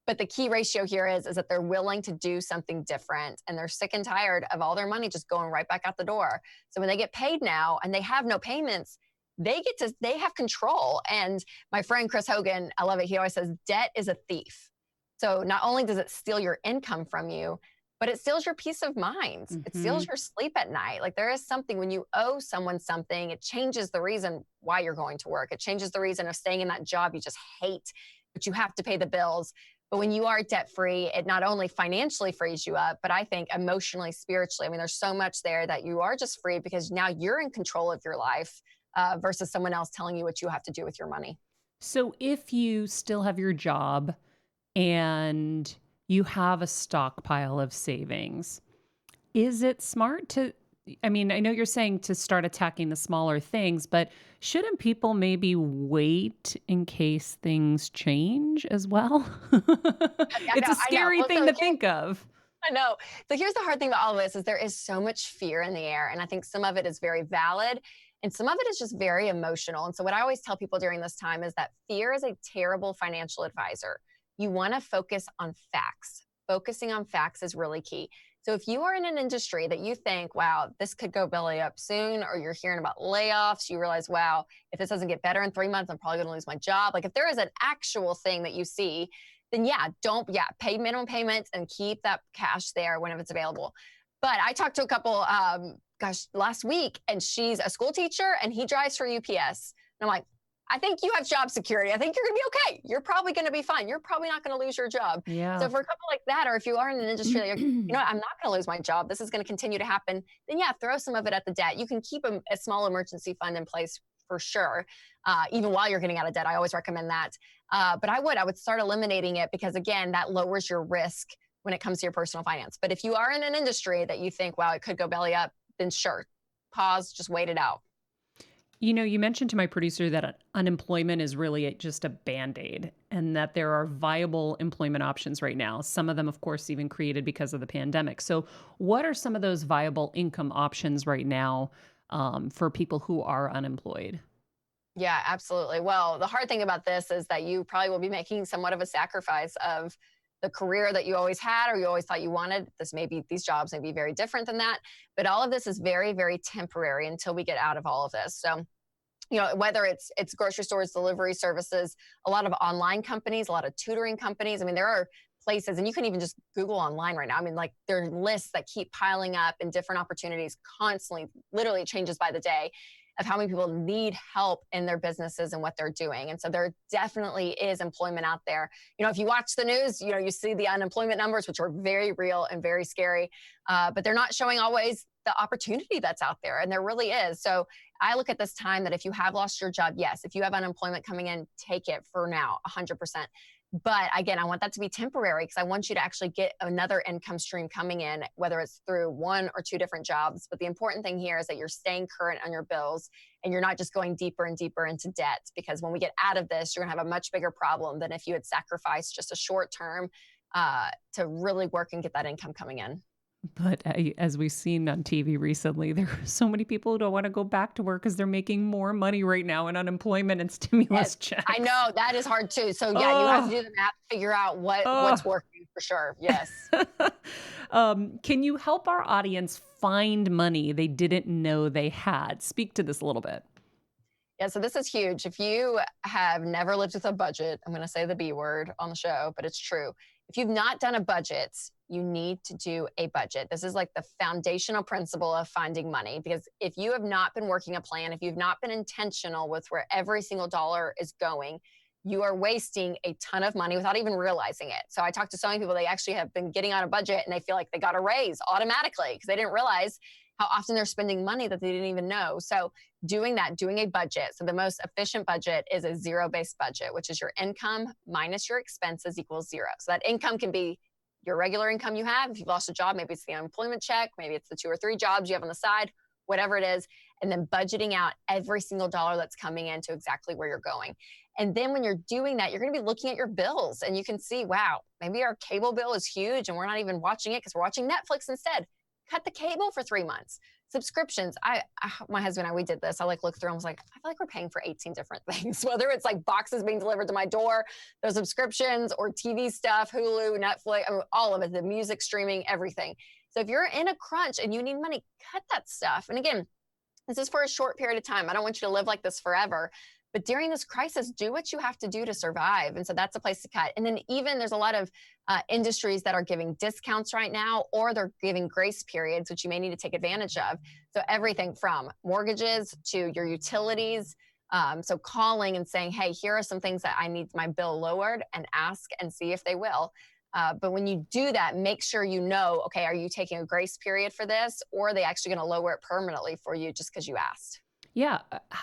But the key ratio here is that they're willing to do something different, and they're sick and tired of all their money just going right back out the door. So when they get paid now and they have no payments, they have control. And my friend Chris Hogan, I love it, he always says, debt is a thief. So not only does it steal your income from you, but it steals your peace of mind. It steals your sleep at night. Like, there is something, when you owe someone something, it changes the reason why you're going to work. It changes the reason of staying in that job you just hate, but you have to pay the bills. But when you are debt-free, it not only financially frees you up, but I think emotionally, spiritually. I mean, there's so much there that you are just free, because now you're in control of your life versus someone else telling you what you have to do with your money. So if you still have your job and you have a stockpile of savings, is it smart to, I mean, I know you're saying to start attacking the smaller things, but shouldn't people maybe wait in case things change as well? It's a scary thing to think of. I know. So here's the hard thing about all of this is there is so much fear in the air. And I think some of it is very valid, and some of it is just very emotional. And so what I always tell people during this time is that fear is a terrible financial advisor. You want to focus on facts. Focusing on facts is really key. So if you are in an industry that you think, wow, this could go belly up soon, or you're hearing about layoffs, you realize, wow, if this doesn't get better in 3 months, I'm probably going to lose my job. Like, if there is an actual thing that you see, then pay minimum payments and keep that cash there whenever it's available. But I talked to a couple, last week, and she's a school teacher and he drives for UPS. And I'm like, I think you have job security. I think you're going to be okay. You're probably going to be fine. You're probably not going to lose your job. Yeah. So for a couple like that, or if you are in an industry that you're, you know, I'm not going to lose my job, this is going to continue to happen, then yeah, throw some of it at the debt. You can keep a small emergency fund in place for sure, even while you're getting out of debt. I always recommend that. But I would start eliminating it, because again, that lowers your risk when it comes to your personal finance. But if you are in an industry that you think, wow, it could go belly up, then sure, pause, just wait it out. You know, you mentioned to my producer that unemployment is really just a Band-Aid, and that there are viable employment options right now. Some of them, of course, even created because of the pandemic. So what are some of those viable income options right now for people who are unemployed? Yeah, absolutely. Well, the hard thing about this is that you probably will be making somewhat of a sacrifice of the career that you always had or you always thought you wanted. These jobs may be very different than that, but all of this is very, very temporary until we get out of all of this. So, you know, whether it's grocery stores, delivery services, a lot of online companies, a lot of tutoring companies. I mean, there are places, and you can even just Google online right now. I mean, like, there are lists that keep piling up and different opportunities constantly, literally changes by the day, of how many people need help in their businesses and what they're doing. And so there definitely is employment out there. You know, if you watch the news, you know, you see the unemployment numbers, which are very real and very scary, but they're not showing always the opportunity that's out there. And there really is. So I look at this time that if you have lost your job, yes, if you have unemployment coming in, take it for now, 100%. But again, I want that to be temporary, because I want you to actually get another income stream coming in, whether it's through one or two different jobs. But the important thing here is that you're staying current on your bills and you're not just going deeper and deeper into debt, because when we get out of this, you're going to have a much bigger problem than if you had sacrificed just a short term to really work and get that income coming in. But as we've seen on TV recently, there are so many people who don't want to go back to work because they're making more money right now in unemployment and stimulus checks. I know that is hard too. So yeah, you have to do the math, figure out what's working for sure. Yes. Can you help our audience find money they didn't know they had? Speak to this a little bit. Yeah, so this is huge. If you have never lived with a budget, I'm going to say the B word on the show, but it's true. If you've not done a budget, you need to do a budget. This is like the foundational principle of finding money, because if you have not been working a plan, if you've not been intentional with where every single dollar is going, you are wasting a ton of money without even realizing it. So I talked to so many people, they actually have been getting on a budget and they feel like they got a raise automatically because they didn't realize how often they're spending money that they didn't even know. So doing a budget. So the most efficient budget is a zero-based budget, which is your income minus your expenses equals zero. So that income can be your regular income you have. If you've lost a job, maybe it's the unemployment check, maybe it's the 2 or 3 jobs you have on the side, whatever it is, and then budgeting out every single dollar that's coming into exactly where you're going. And then when you're doing that, you're going to be looking at your bills and you can see, wow, maybe our cable bill is huge and we're not even watching it because we're watching Netflix instead. Cut the cable for 3 months. Subscriptions. My husband and I, we did this. I looked through and was like, I feel like we're paying for 18 different things, whether it's like boxes being delivered to my door, those subscriptions, or TV stuff, Hulu, Netflix, I mean, all of it, the music streaming, everything. So if you're in a crunch and you need money, cut that stuff. And again, this is for a short period of time. I don't want you to live like this forever. But during this crisis, do what you have to do to survive. And so that's a place to cut. And then even there's a lot of industries that are giving discounts right now, or they're giving grace periods, which you may need to take advantage of. So everything from mortgages to your utilities. So calling and saying, hey, here are some things that I need my bill lowered, and ask and see if they will. But when you do that, make sure you know, okay, are you taking a grace period for this, or are they actually going to lower it permanently for you just because you asked? Yeah.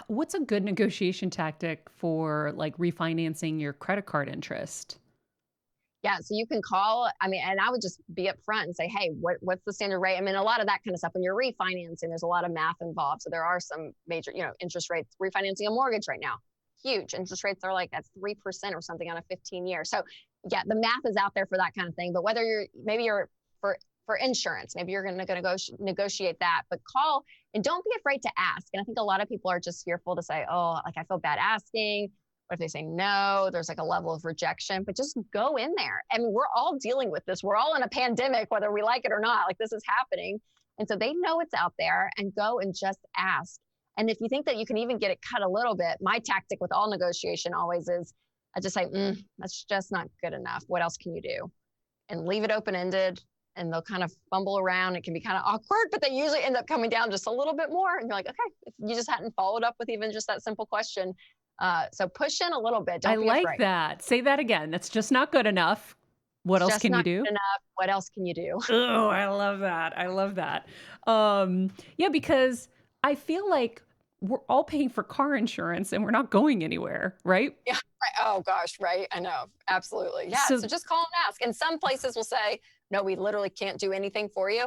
What's a good negotiation tactic for like refinancing your credit card interest? Yeah, so you can call, I mean, and I would just be upfront and say, hey, what's the standard rate? I mean, a lot of that kind of stuff when you're refinancing, there's a lot of math involved. So there are some major, interest rates. Refinancing a mortgage right now, huge. Interest rates are like at 3% or something on a 15-year. So yeah, the math is out there for that kind of thing. But whether you're for insurance, maybe you're going to negotiate that, but call and don't be afraid to ask. And I think a lot of people are just fearful to say, oh, like I feel bad asking. What if they say no? There's like a level of rejection, but just go in there. I mean, we're all dealing with this. We're all in a pandemic, whether we like it or not. Like, this is happening. And so they know it's out there, and go and just ask. And if you think that you can even get it cut a little bit, my tactic with all negotiation always is I just say, that's just not good enough. What else can you do? And leave it open-ended, and they'll kind of fumble around. It can be kind of awkward, but they usually end up coming down just a little bit more. And you're like, okay, if you just hadn't followed up with even just that simple question, So push in a little bit. I Don't be like afraid. that. Say that again. That's just not good enough. What It's else just can you not do? good enough. What else can you do? Oh, I love that. I love that. Yeah, because I feel like we're all paying for car insurance and we're not going anywhere, right? Yeah. Right. Oh gosh. Right. I know. Absolutely. Yeah. So So just call and ask. And some places will say, no, we literally can't do anything for you.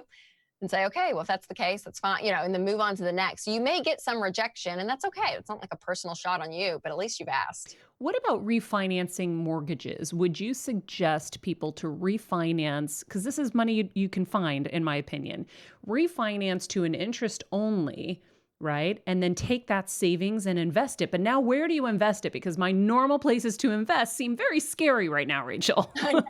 And say, okay, well, if that's the case, that's fine, and then move on to the next. You may get some rejection, and that's okay. It's not like a personal shot on you, but at least you've asked. what about refinancing mortgages? Would you suggest people to refinance? Because this is money you can find, in my opinion. Refinance to an interest only, right? And then take that savings and invest it. But now, where do you invest it? Because my normal places to invest seem very scary right now, Rachel. I know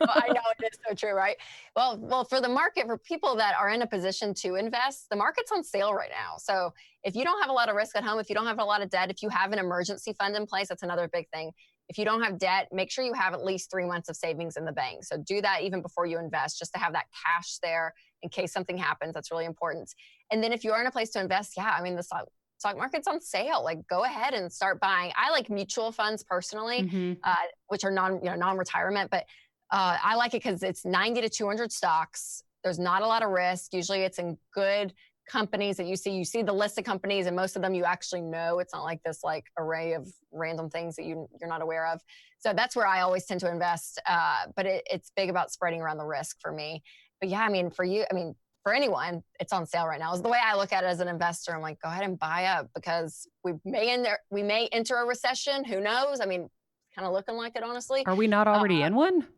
it is so true, right? Well, for the market, for people that are in a position to invest, the market's on sale right now. So if you don't have a lot of risk at home, if you don't have a lot of debt, if you have an emergency fund in place, that's another big thing. If you don't have debt, make sure you have at least 3 months of savings in the bank. So do that even before you invest, just to have that cash there in case something happens. That's really important. And then if you are in a place to invest, yeah, I mean, the stock market's on sale. Like, go ahead and start buying. I like mutual funds personally, Mhm. which are non-retirement, but I like it because it's 90 to 200 stocks. There's not a lot of risk. Usually it's in good companies that you see the list of companies, and most of them you actually know. It's not like this like array of random things that you're not aware of. So that's where I always tend to invest. But it's big about spreading around the risk for me. But yeah, I mean, for anyone, it's on sale right now. Is the way I look at it as an investor. I'm like, go ahead and buy up, because we may enter a recession. Who knows? I mean, kind of looking like it, honestly. Are we not already in one?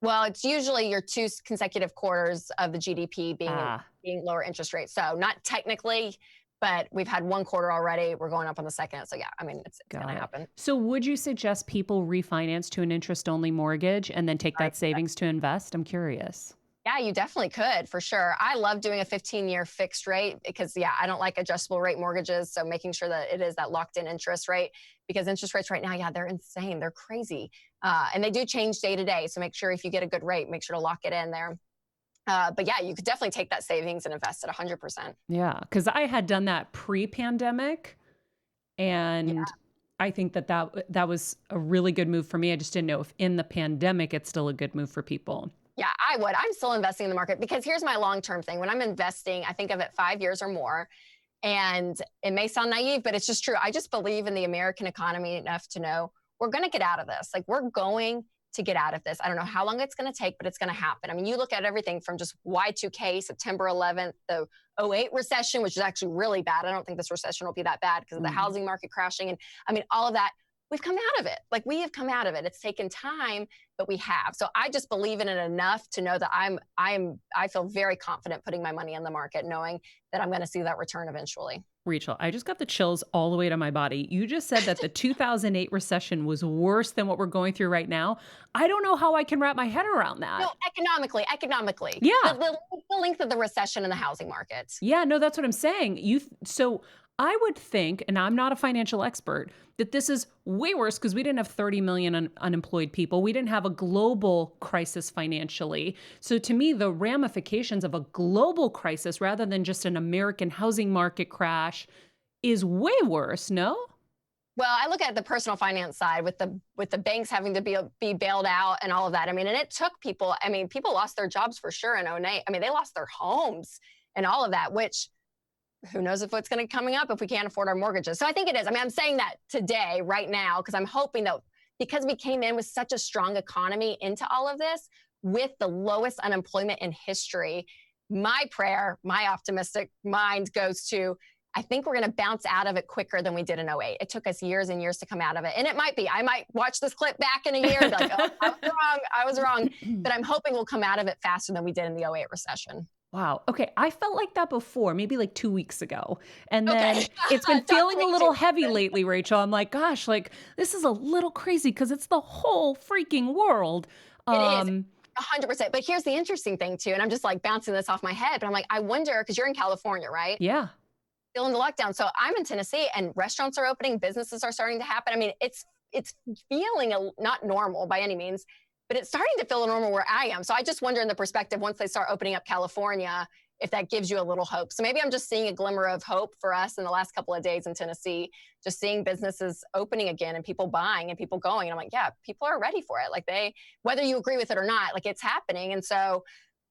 Well, it's usually your 2 consecutive quarters of the GDP being lower interest rates. So not technically, but we've had 1 quarter already. We're going up on the second. So yeah, I mean, it's going to happen. So would you suggest people refinance to an interest-only mortgage and then take that savings to invest? I'm curious. Yeah, you definitely could, for sure. I love doing a 15-year fixed rate because, yeah, I don't like adjustable rate mortgages. So making sure that it is that locked in interest rate, because interest rates right now, yeah, they're insane. They're crazy. And they do change day to day. So make sure if you get a good rate, make sure to lock it in there. But yeah, you could definitely take that savings and invest it 100%. Yeah, because I had done that pre-pandemic, and I think that was a really good move for me. I just didn't know if in the pandemic it's still a good move for people. Yeah, I would. I'm still investing in the market because here's my long-term thing. When I'm investing, I think of it 5 years or more. And it may sound naive, but it's just true. I just believe in the American economy enough to know we're going to get out of this. Like, we're going to get out of this. I don't know how long it's going to take, but it's going to happen. I mean, you look at everything from just Y2K, September 11th, the '08 recession, which is actually really bad. I don't think this recession will be that bad because of the housing market crashing. And I mean, all of that. We've come out of it. Like, we have come out of it. It's taken time, but we have. So I just believe in it enough to know that I feel very confident putting my money in the market, knowing that I'm going to see that return eventually. Rachel, I just got the chills all the way to my body. You just said that the 2008 recession was worse than what we're going through right now. I don't know how I can wrap my head around that. No, economically. Yeah. The length of the recession in the housing market. Yeah, no, that's what I'm saying. So I would think, and I'm not a financial expert, that this is way worse because we didn't have 30 million unemployed people. We didn't have a global crisis financially. So to me, the ramifications of a global crisis rather than just an American housing market crash is way worse, no? Well, I look at the personal finance side with the banks having to be bailed out and all of that. I mean, and it took people, I mean, people lost their jobs for sure in '08. I mean, they lost their homes and all of that, which who knows if what's going to coming up if we can't afford our mortgages. So I think it is. I mean, I'm saying that today, right now, because I'm hoping that because we came in with such a strong economy into all of this with the lowest unemployment in history, my prayer, my optimistic mind goes to, I think we're going to bounce out of it quicker than we did in '08. It took us years and years to come out of it. And it might be, I might watch this clip back in a year and be like, oh, I was wrong. But I'm hoping we'll come out of it faster than we did in the '08 recession. Wow. Okay. I felt like that before, maybe like 2 weeks ago. And then it's been feeling a little heavy lately, Rachel. I'm like, gosh, like this is a little crazy because it's the whole freaking world. It is 100%. But here's the interesting thing too. And I'm just like bouncing this off my head, but I'm like, I wonder, because you're in California, right? Yeah. Still in the lockdown. So I'm in Tennessee and restaurants are opening, businesses are starting to happen. I mean, it's feeling not normal by any means, but it's starting to feel normal where I am. So I just wonder in the perspective, once they start opening up California, if that gives you a little hope. So maybe I'm just seeing a glimmer of hope for us in the last couple of days in Tennessee, just seeing businesses opening again and people buying and people going. And I'm like, yeah, people are ready for it. Like whether you agree with it or not, like it's happening. And so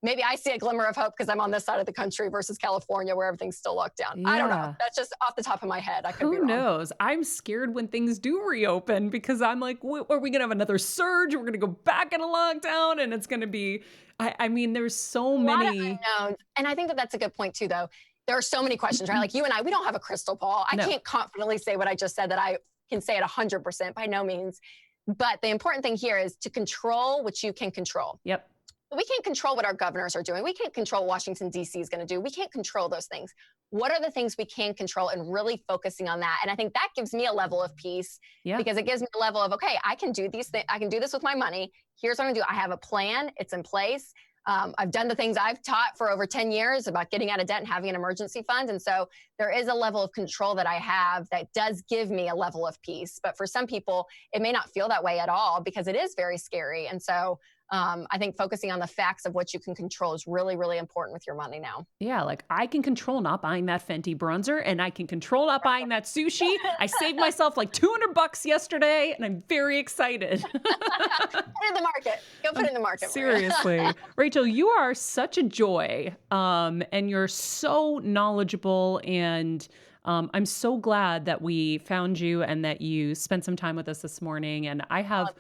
maybe I see a glimmer of hope because I'm on this side of the country versus California where everything's still locked down. Yeah. I don't know. That's just off the top of my head. I could be Who wrong. knows? I'm scared when things do reopen because I'm like, are we going to have another surge? We're going to go back into lockdown and it's going to be, I mean, there's so many. A lot of unknowns. And I think that that's a good point too, though. There are so many questions, right? Like you and I, we don't have a crystal ball. I can't confidently say what I just said that I can say it 100% by no means. But the important thing here is to control what you can control. Yep. We can't control what our governors are doing. We can't control what Washington, D.C. is going to do. We can't control those things. What are the things we can control and really focusing on that? And I think that gives me a level of peace because it gives me a level of, okay, I can do these things. I can do this with my money. Here's what I'm going to do. I have a plan. It's in place. I've done the things I've taught for over 10 years about getting out of debt and having an emergency fund. And so there is a level of control that I have that does give me a level of peace. But for some people, it may not feel that way at all because it is very scary. And so I think focusing on the facts of what you can control is really, really important with your money now. Yeah, like I can control not buying that Fenty bronzer and I can control not buying that sushi. I saved myself like $200 yesterday and I'm very excited. Put it in the market. Go put it in the market. Seriously. Rachel, you are such a joy and you're so knowledgeable and I'm so glad that we found you and that you spent some time with us this morning. And I have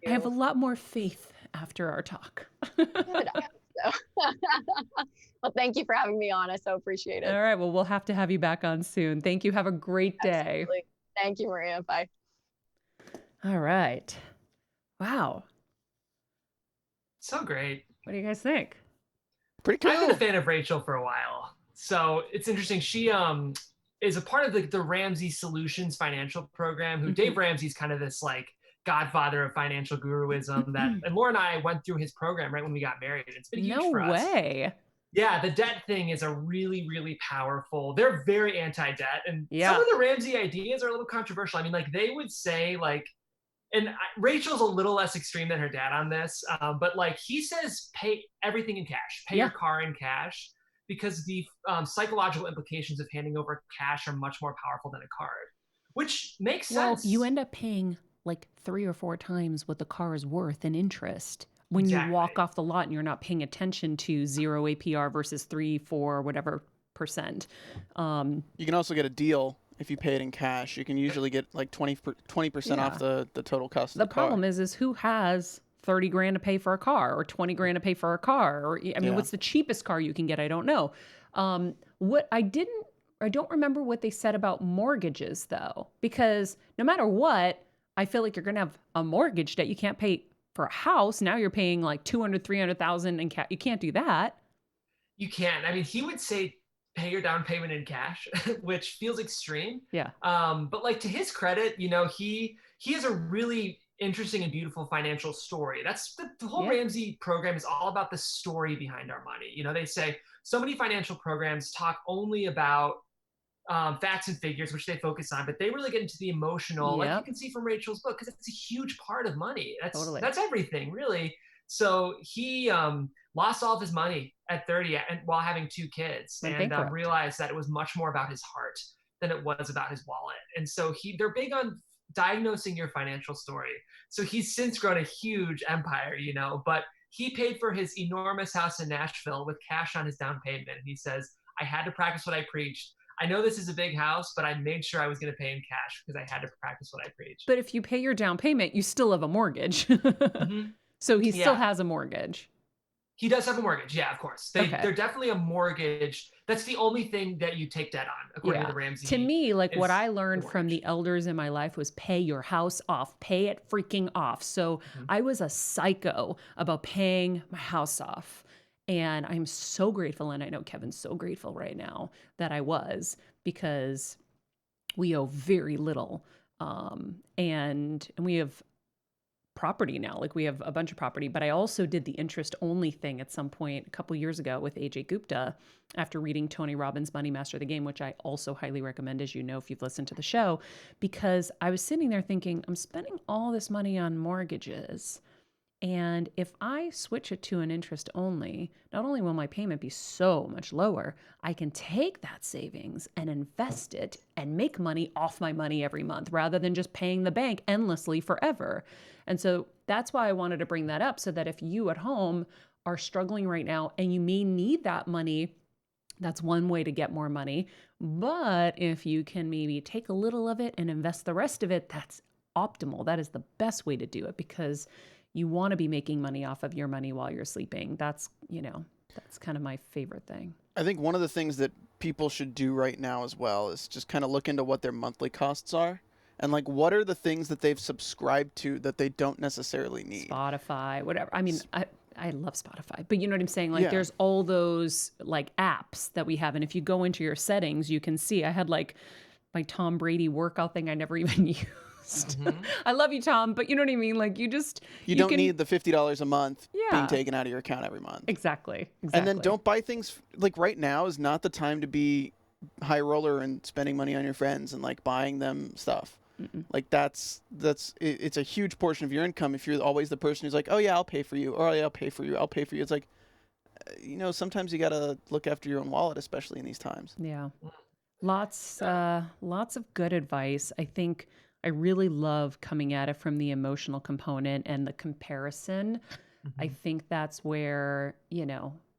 a lot more faith after our talk. Good, I hope so. Well, thank you for having me on. I so appreciate it. All right. Well, we'll have to have you back on soon. Thank you. Have a great day. Absolutely. Thank you, Maria. Bye. All right. Wow. So great. What do you guys think? Pretty cool. I've been a fan of Rachel for a while. So it's interesting. She is a part of the Ramsey Solutions financial program, who Dave Ramsey's kind of this like godfather of financial guruism and Laura and I went through his program right when we got married. It's been huge for us. No way. Yeah, the debt thing is a really, really powerful. They're very anti-debt, and some of the Ramsey ideas are a little controversial. I mean, like they would say Rachel's a little less extreme than her dad on this, but like he says, pay everything in cash, pay your car in cash, because the psychological implications of handing over cash are much more powerful than a card, which makes sense. Well, you end up paying like 3 or 4 times what the car is worth in interest when you walk off the lot and you're not paying attention to 0 APR versus 3, 4, whatever %. You can also get a deal if you pay it in cash. You can usually get like 20% off the total cost of the car. The problem is who has 30 grand to pay for a car or 20 grand to pay for a car? Or I mean, what's the cheapest car you can get? I don't know. I don't remember what they said about mortgages though, because no matter what, I feel like you're going to have a mortgage debt. You can't pay for a house. Now you're paying like 200, 300,000 in cash. You can't do that. You can't. I mean, he would say pay your down payment in cash, which feels extreme. Yeah. But like to his credit, you know, he has a really interesting and beautiful financial story. That's the whole Ramsey program is all about the story behind our money. You know, they say so many financial programs talk only about facts and figures, which they focus on, but they really get into the emotional, like you can see from Rachel's book, because it's a huge part of money. That's everything, really. So he lost all of his money at 30 while having 2 kids, and realized that it was much more about his heart than it was about his wallet. And so they're big on diagnosing your financial story. So he's since grown a huge empire, you know, but he paid for his enormous house in Nashville with cash on his down payment. He says, I had to practice what I preached. I know this is a big house, but I made sure I was going to pay in cash because I had to practice what I preached. But if you pay your down payment, you still have a mortgage. So he still has a mortgage. He does have a mortgage. Yeah, of course. They're definitely a mortgage. That's the only thing that you take debt on, according to the Ramsey. To me, like what I learned from the elders in my life was pay your house off, pay it freaking off. So I was a psycho about paying my house off. And I'm so grateful, and I know Kevin's so grateful right now that I was, because we owe very little. And we have property now. Like we have a bunch of property, but I also did the interest only thing at some point a couple years ago with AJ Gupta after reading Tony Robbins' Money Master the Game, which I also highly recommend, as you know, if you've listened to the show, because I was sitting there thinking, I'm spending all this money on mortgages And if I switch it to an interest only, not only will my payment be so much lower, I can take that savings and invest it and make money off my money every month rather than just paying the bank endlessly forever. And so that's why I wanted to bring that up, so that if you at home are struggling right now and you may need that money, that's one way to get more money. But if you can maybe take a little of it and invest the rest of it, that's optimal. That is the best way to do it, because you want to be making money off of your money while you're sleeping. That's kind of my favorite thing. I think one of the things that people should do right now as well is just kind of look into what their monthly costs are. And like, what are the things that they've subscribed to that they don't necessarily need? Spotify, whatever. I mean, I love Spotify, but you know what I'm saying? Like, Yeah. there's all those like apps that we have. And if you go into your settings, you can see I had like my Tom Brady workout thing I never even used. I love you, Tom, but you know what I mean? Like, you don't need the $50 a month being Yeah. taken out of your account every month. Exactly. And then don't buy things like right now is not the time to be high roller and spending money on your friends and like buying them stuff. Like it's a huge portion of your income if you're always the person who's like, oh yeah, I'll pay for you, or oh yeah, I'll pay for you. It's like, sometimes you gotta look after your own wallet, especially in these times. Yeah. Lots of good advice. I think I really love coming at it from the emotional component and the comparison. I think that's where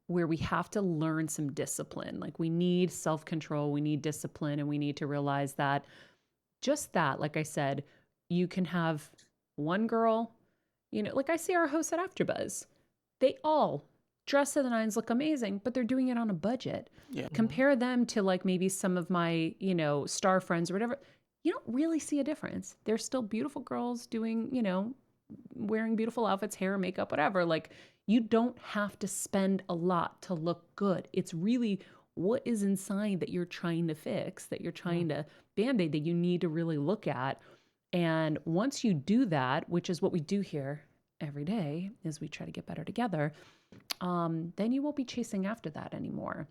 we have to learn some discipline. Like, we need self-control, we need discipline, and we need to realize that like I said, you can have one girl, like I see our hosts at AfterBuzz. They all dress to the nines, look amazing, but they're doing it on a budget. Yeah. Compare them to like maybe some of my, star friends or whatever. You don't really see a difference. They're still beautiful girls doing, wearing beautiful outfits, hair, makeup, whatever. Like, you don't have to spend a lot to look good. It's really what is inside that you're trying to fix, that you're trying to Band-Aid, that you need to really look at. And once you do that, which is what we do here every day, is we try to get better together, then you won't be chasing after that anymore.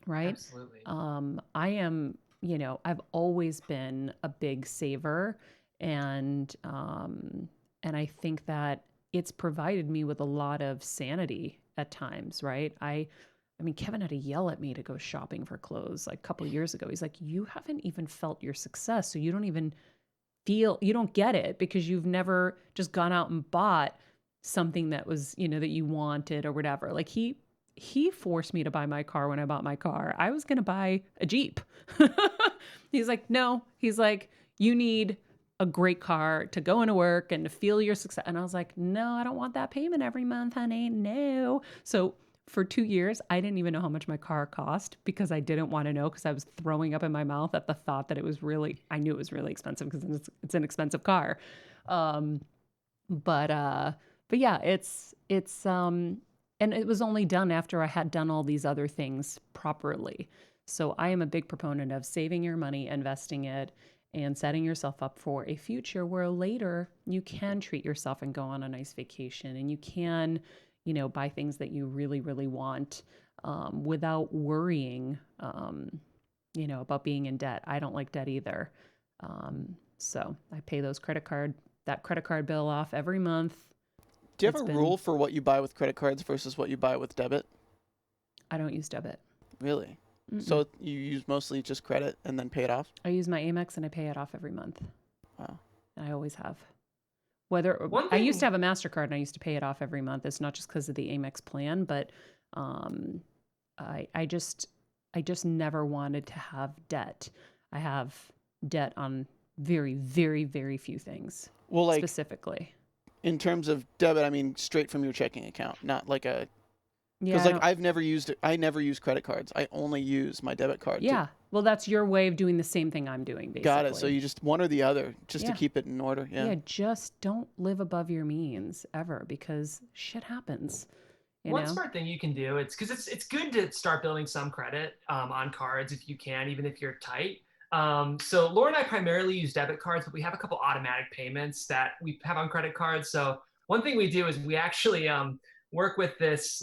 Right? Absolutely. I am, I've always been a big saver, and I think that it's provided me with a lot of sanity at times, right? I mean, Kevin had to yell at me to go shopping for clothes like a couple of years ago. He's like, you haven't even felt your success, so you don't even you don't get it, because you've never just gone out and bought something that was, that you wanted or whatever. Like, he forced me to buy my car when I bought my car. I was going to buy a Jeep. He's like, no. He's like, you need a great car to go into work and to feel your success. And I was like, no, I don't want that payment every month, honey. No. So for 2 years, I didn't even know how much my car cost, because I didn't want to know, because I was throwing up in my mouth at the thought that I knew it was really expensive, because it's an expensive car. But yeah, it's and it was only done after I had done all these other things properly. So I am a big proponent of saving your money, investing it, and setting yourself up for a future where later you can treat yourself and go on a nice vacation, and you can, buy things that you really, really want, without worrying, about being in debt. I don't like debt either. So I pay that credit card bill off every month. Do you have a rule for what you buy with credit cards versus what you buy with debit? I don't use debit. Really? So you use mostly just credit and then pay it off? I use my Amex and I pay it off every month. Wow. And I always have. I used to have a MasterCard and I used to pay it off every month. It's not just because of the Amex plan, but I just never wanted to have debt. I have debt on very, very, very few things. Well, like, specifically. In terms of debit, I mean straight from your checking account, not like a... Yeah. Because I never use credit cards. I only use my debit card. Yeah. Well, that's your way of doing the same thing I'm doing, basically. Got it. So you just one or the other, just to keep it in order. Yeah. Yeah, just don't live above your means ever, because shit happens. One smart thing you can do, it's good to start building some credit on cards if you can, even if you're tight. So Laura and I primarily use debit cards, but we have a couple automatic payments that we have on credit cards. So one thing we do is we actually work with this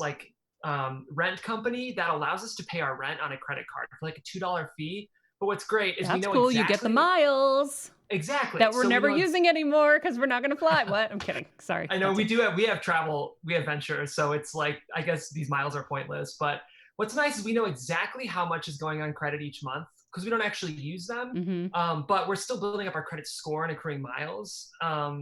rent company that allows us to pay our rent on a credit card for like a $2 fee. But what's great is we That's know cool. exactly. You get the miles. Exactly. That we're So never using anymore because we're not going to fly. What? I'm kidding. Sorry. I know we have travel, we have venture. So it's like, I guess these miles are pointless. But what's nice is we know exactly how much is going on credit each month because we don't actually use them. But we're still building up our credit score and accruing miles.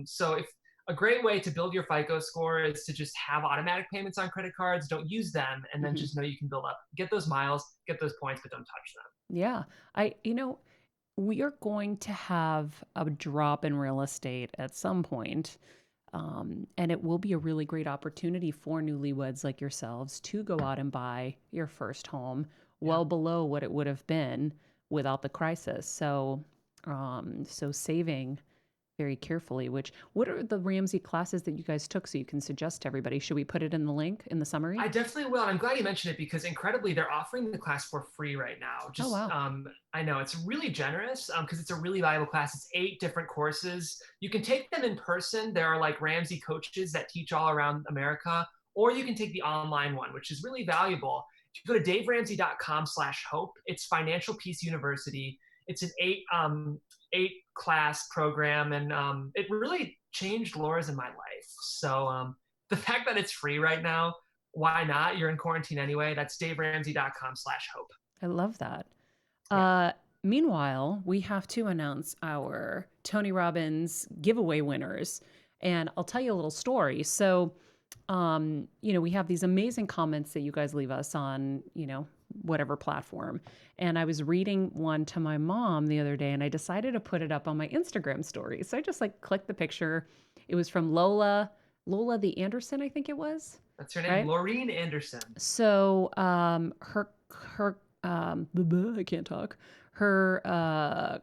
So if a great way to build your FICO score is to just have automatic payments on credit cards, don't use them, and then just know you can build up, get those miles, get those points, but don't touch them. Yeah. We are going to have a drop in real estate at some point, and it will be a really great opportunity for newlyweds like yourselves to go out and buy your first home well below what it would have been without the crisis. So saving very carefully. What are the Ramsey classes that you guys took so you can suggest to everybody? Should we put it in the link in the summary? I definitely will. I'm glad you mentioned it because incredibly, they're offering the class for free right now. Oh, wow. I know it's really generous because it's a really valuable class. It's 8 different courses. You can take them in person. There are like Ramsey coaches that teach all around America, or you can take the online one, which is really valuable. If you go to daveramsey.com/hope, it's Financial Peace University. It's an 8 class program, and it really changed Laura's and my life. So the fact that it's free right now, why not? You're in quarantine anyway. That's daveramsey.com/hope. I love that. Meanwhile, we have to announce our Tony Robbins giveaway winners. And I'll tell you a little story. So, we have these amazing comments that you guys leave us on, whatever platform. And I was reading one to my mom the other day and I decided to put it up on my Instagram story. So I just clicked the picture. It was from Lola the Anderson, I think it was. That's her name, right? Laureen Anderson. So her I can't talk. Her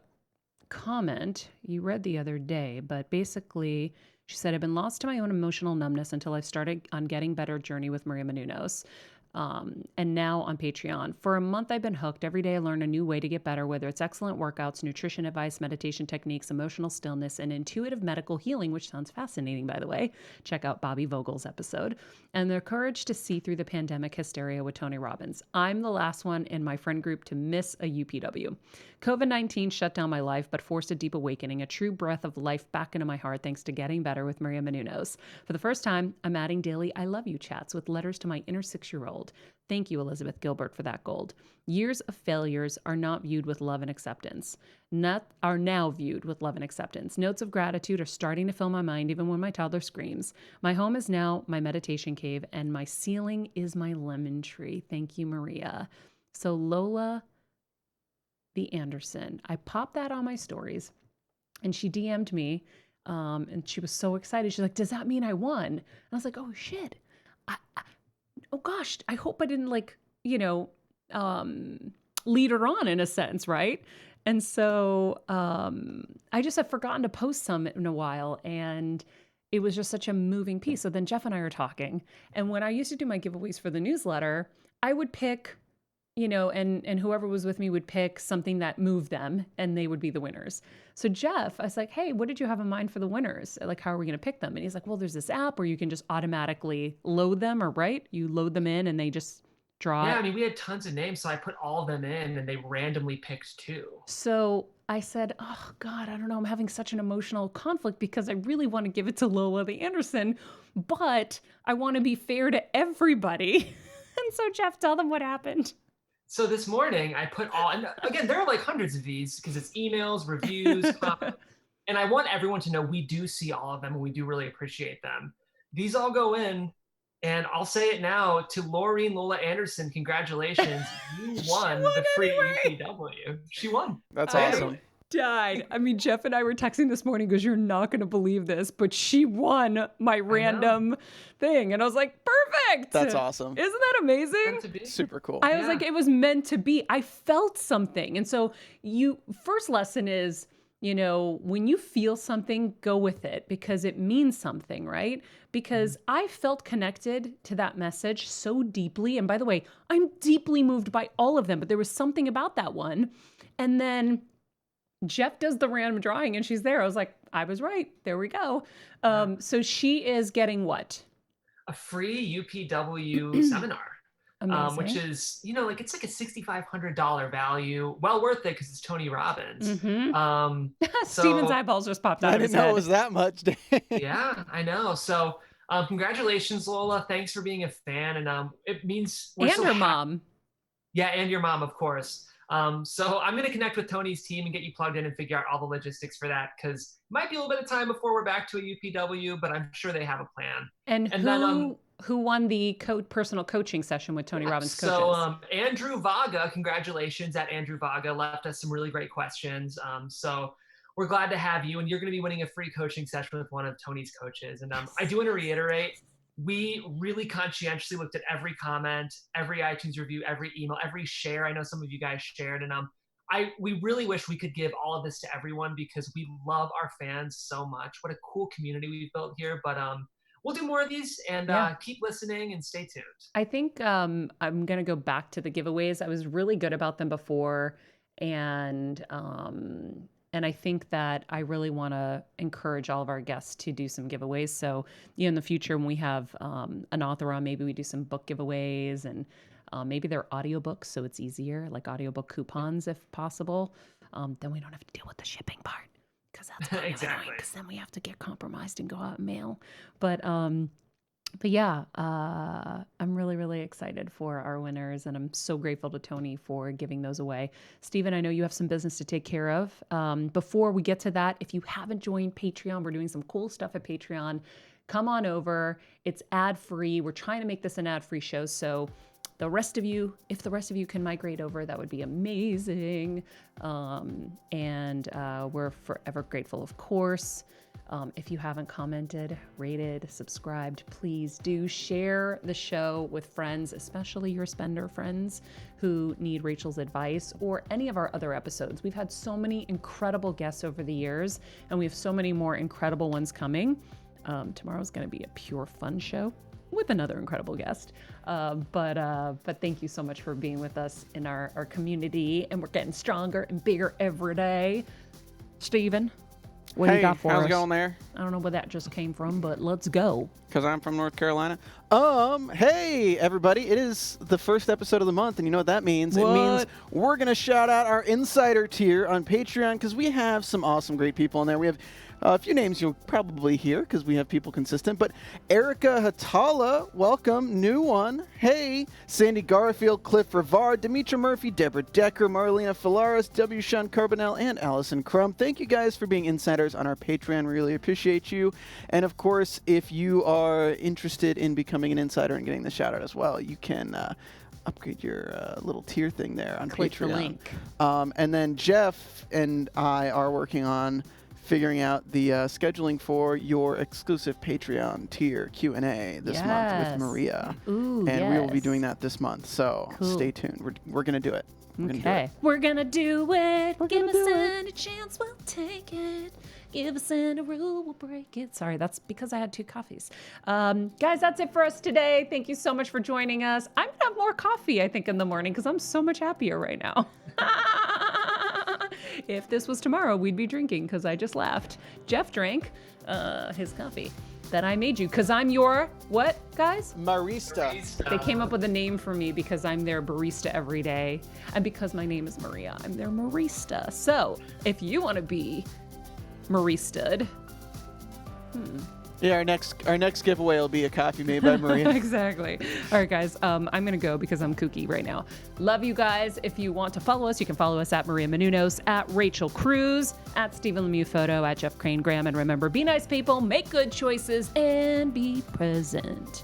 comment you read the other day, but basically she said, I've been lost to my own emotional numbness until I started on Getting Better journey with Maria Menounos. And now on Patreon. For a month, I've been hooked. Every day I learn a new way to get better, whether it's excellent workouts, nutrition advice, meditation techniques, emotional stillness, and intuitive medical healing, which sounds fascinating, by the way. Check out Bobby Vogel's episode. And the courage to see through the pandemic hysteria with Tony Robbins. I'm the last one in my friend group to miss a UPW. COVID-19 shut down my life, but forced a deep awakening, a true breath of life back into my heart thanks to Getting Better with Maria Menounos. For the first time, I'm adding daily I love you chats with letters to my inner 6-year-old. Thank you, Elizabeth Gilbert, for that gold. Years of failures are not viewed with love and acceptance. Are now viewed with love and acceptance. Notes of gratitude are starting to fill my mind even when my toddler screams. My home is now my meditation cave, and my ceiling is my lemon tree. Thank you, Maria. So Lola the Anderson, I popped that on my stories, and she DM'd me, and she was so excited. She's like, does that mean I won? And I was like, oh, shit. Oh gosh, I hope I didn't lead her on in a sense, right? And so I just have forgotten to post some in a while, and it was just such a moving piece. So then Jeff and I are talking, and when I used to do my giveaways for the newsletter, I would pick, and whoever was with me would pick something that moved them, and they would be the winners. So Jeff, I was like, hey, what did you have in mind for the winners? Like, how are we going to pick them? And he's like, well, there's this app where you can just automatically load them, or right? You load them in and they just draw. Yeah, I mean, we had tons of names, so I put all of them in and they randomly picked 2. So I said, oh God, I don't know. I'm having such an emotional conflict because I really want to give it to Lola the Anderson, but I want to be fair to everybody. And so Jeff, tell them what happened. So this morning I put all, and again, there are like hundreds of these because it's emails, reviews, and I want everyone to know we do see all of them and we do really appreciate them. These all go in, and I'll say it now to Laureen Lola Anderson, congratulations. You won the free UPW. She won. That's awesome. Died. I mean, Jeff and I were texting this morning because you're not going to believe this, but she won my random thing. And I was like, perfect. That's awesome. Isn't that amazing? Super cool. I was like, it was meant to be. I felt something. And so first lesson is, when you feel something, go with it because it means something, right? Because I felt connected to that message so deeply. And by the way, I'm deeply moved by all of them, but there was something about that one. And then Jeff does the random drawing and she's there. I was like, I was right. There we go. So she is getting what? A free UPW seminar. which is, like it's like a $6,500 value. Well worth it because it's Tony Robbins. Steven's eyeballs just popped out of his head. I didn't know it was that much. Yeah, I know. So congratulations, Lola. Thanks for being a fan. And it means we're and her mom. Yeah, and your mom, of course. So I'm going to connect with Tony's team and get you plugged in and figure out all the logistics for that, because it might be a little bit of time before we're back to a UPW, but I'm sure they have a plan. And who won the personal coaching session with Tony Robbins coaches? So Andrew Vaga, congratulations at Andrew Vaga, left us some really great questions. So we're glad to have you, and you're going to be winning a free coaching session with one of Tony's coaches. And I do want to reiterate, we really conscientiously looked at every comment, every iTunes review, every email, every share. I know some of you guys shared, and we really wish we could give all of this to everyone because we love our fans so much. What a cool community we've built here. But we'll do more of these, and keep listening and stay tuned. I think I'm going to go back to the giveaways. I was really good about them before, and I think that I really want to encourage all of our guests to do some giveaways. So, in the future, when we have an author on, maybe we do some book giveaways, and maybe they're audiobooks, so it's easier, like audiobook coupons if possible. Then we don't have to deal with the shipping part, because that's kind of annoying, because then we have to get compromised and go out and mail. But yeah, I'm really, really excited for our winners, and I'm so grateful to Tony for giving those away. Steven, I know you have some business to take care of. Before we get to that, if you haven't joined Patreon, we're doing some cool stuff at Patreon. Come on over. It's ad-free. We're trying to make this an ad-free show, so if the rest of you can migrate over, that would be amazing. And we're forever grateful, of course. If you haven't commented, rated, subscribed, please do share the show with friends, especially your spender friends who need Rachel's advice, or any of our other episodes. We've had so many incredible guests over the years, and we have so many more incredible ones coming. Tomorrow's going to be a pure fun show with another incredible guest. But thank you so much for being with us in our community, and we're getting stronger and bigger every day. Steven, what do you got for us? How's it going there? I don't know where that just came from, but let's go. Because I'm from North Carolina. Hey, everybody. It is the first episode of the month, and you know what that means? What? It means we're going to shout out our insider tier on Patreon, because we have some awesome, great people in there. We have a few names you'll probably hear because we have people consistent, but Erica Hatala, welcome, new one. Hey, Sandy Garfield, Cliff Rivard, Demetra Murphy, Deborah Decker, Marlena Filaris, W. Sean Carbonell, and Allison Crum. Thank you guys for being insiders on our Patreon. Really appreciate you. And of course, if you are interested in becoming an insider and getting the shout out as well, you can upgrade your little tier thing there on Click Patreon. the link. And then Jeff and I are working on figuring out the scheduling for your exclusive Patreon tier Q&A this month with Maria. Ooh, and we will be doing that this month, so stay tuned. We're going to do it. We're going to do it. Give us a chance, we'll take it. Give us a rule, we'll break it. Sorry, that's because I had 2 coffees. Guys, that's it for us today. Thank you so much for joining us. I'm going to have more coffee, I think, in the morning, because I'm so much happier right now. If this was tomorrow, we'd be drinking, because I just laughed. Jeff drank his coffee that I made you, because I'm your, what, guys? Marista. They came up with a name for me because I'm their barista every day, and because my name is Maria, I'm their Marista. So, if you want to be Marista'd, Yeah, our next giveaway will be a coffee made by Maria. Exactly. All right, guys, I'm going to go because I'm kooky right now. Love you guys. If you want to follow us, you can follow us at Maria Menounos, at Rachel Cruze, at Stephen Lemieux Photo, at Jeff Crane Graham. And remember, be nice people, make good choices, and be present.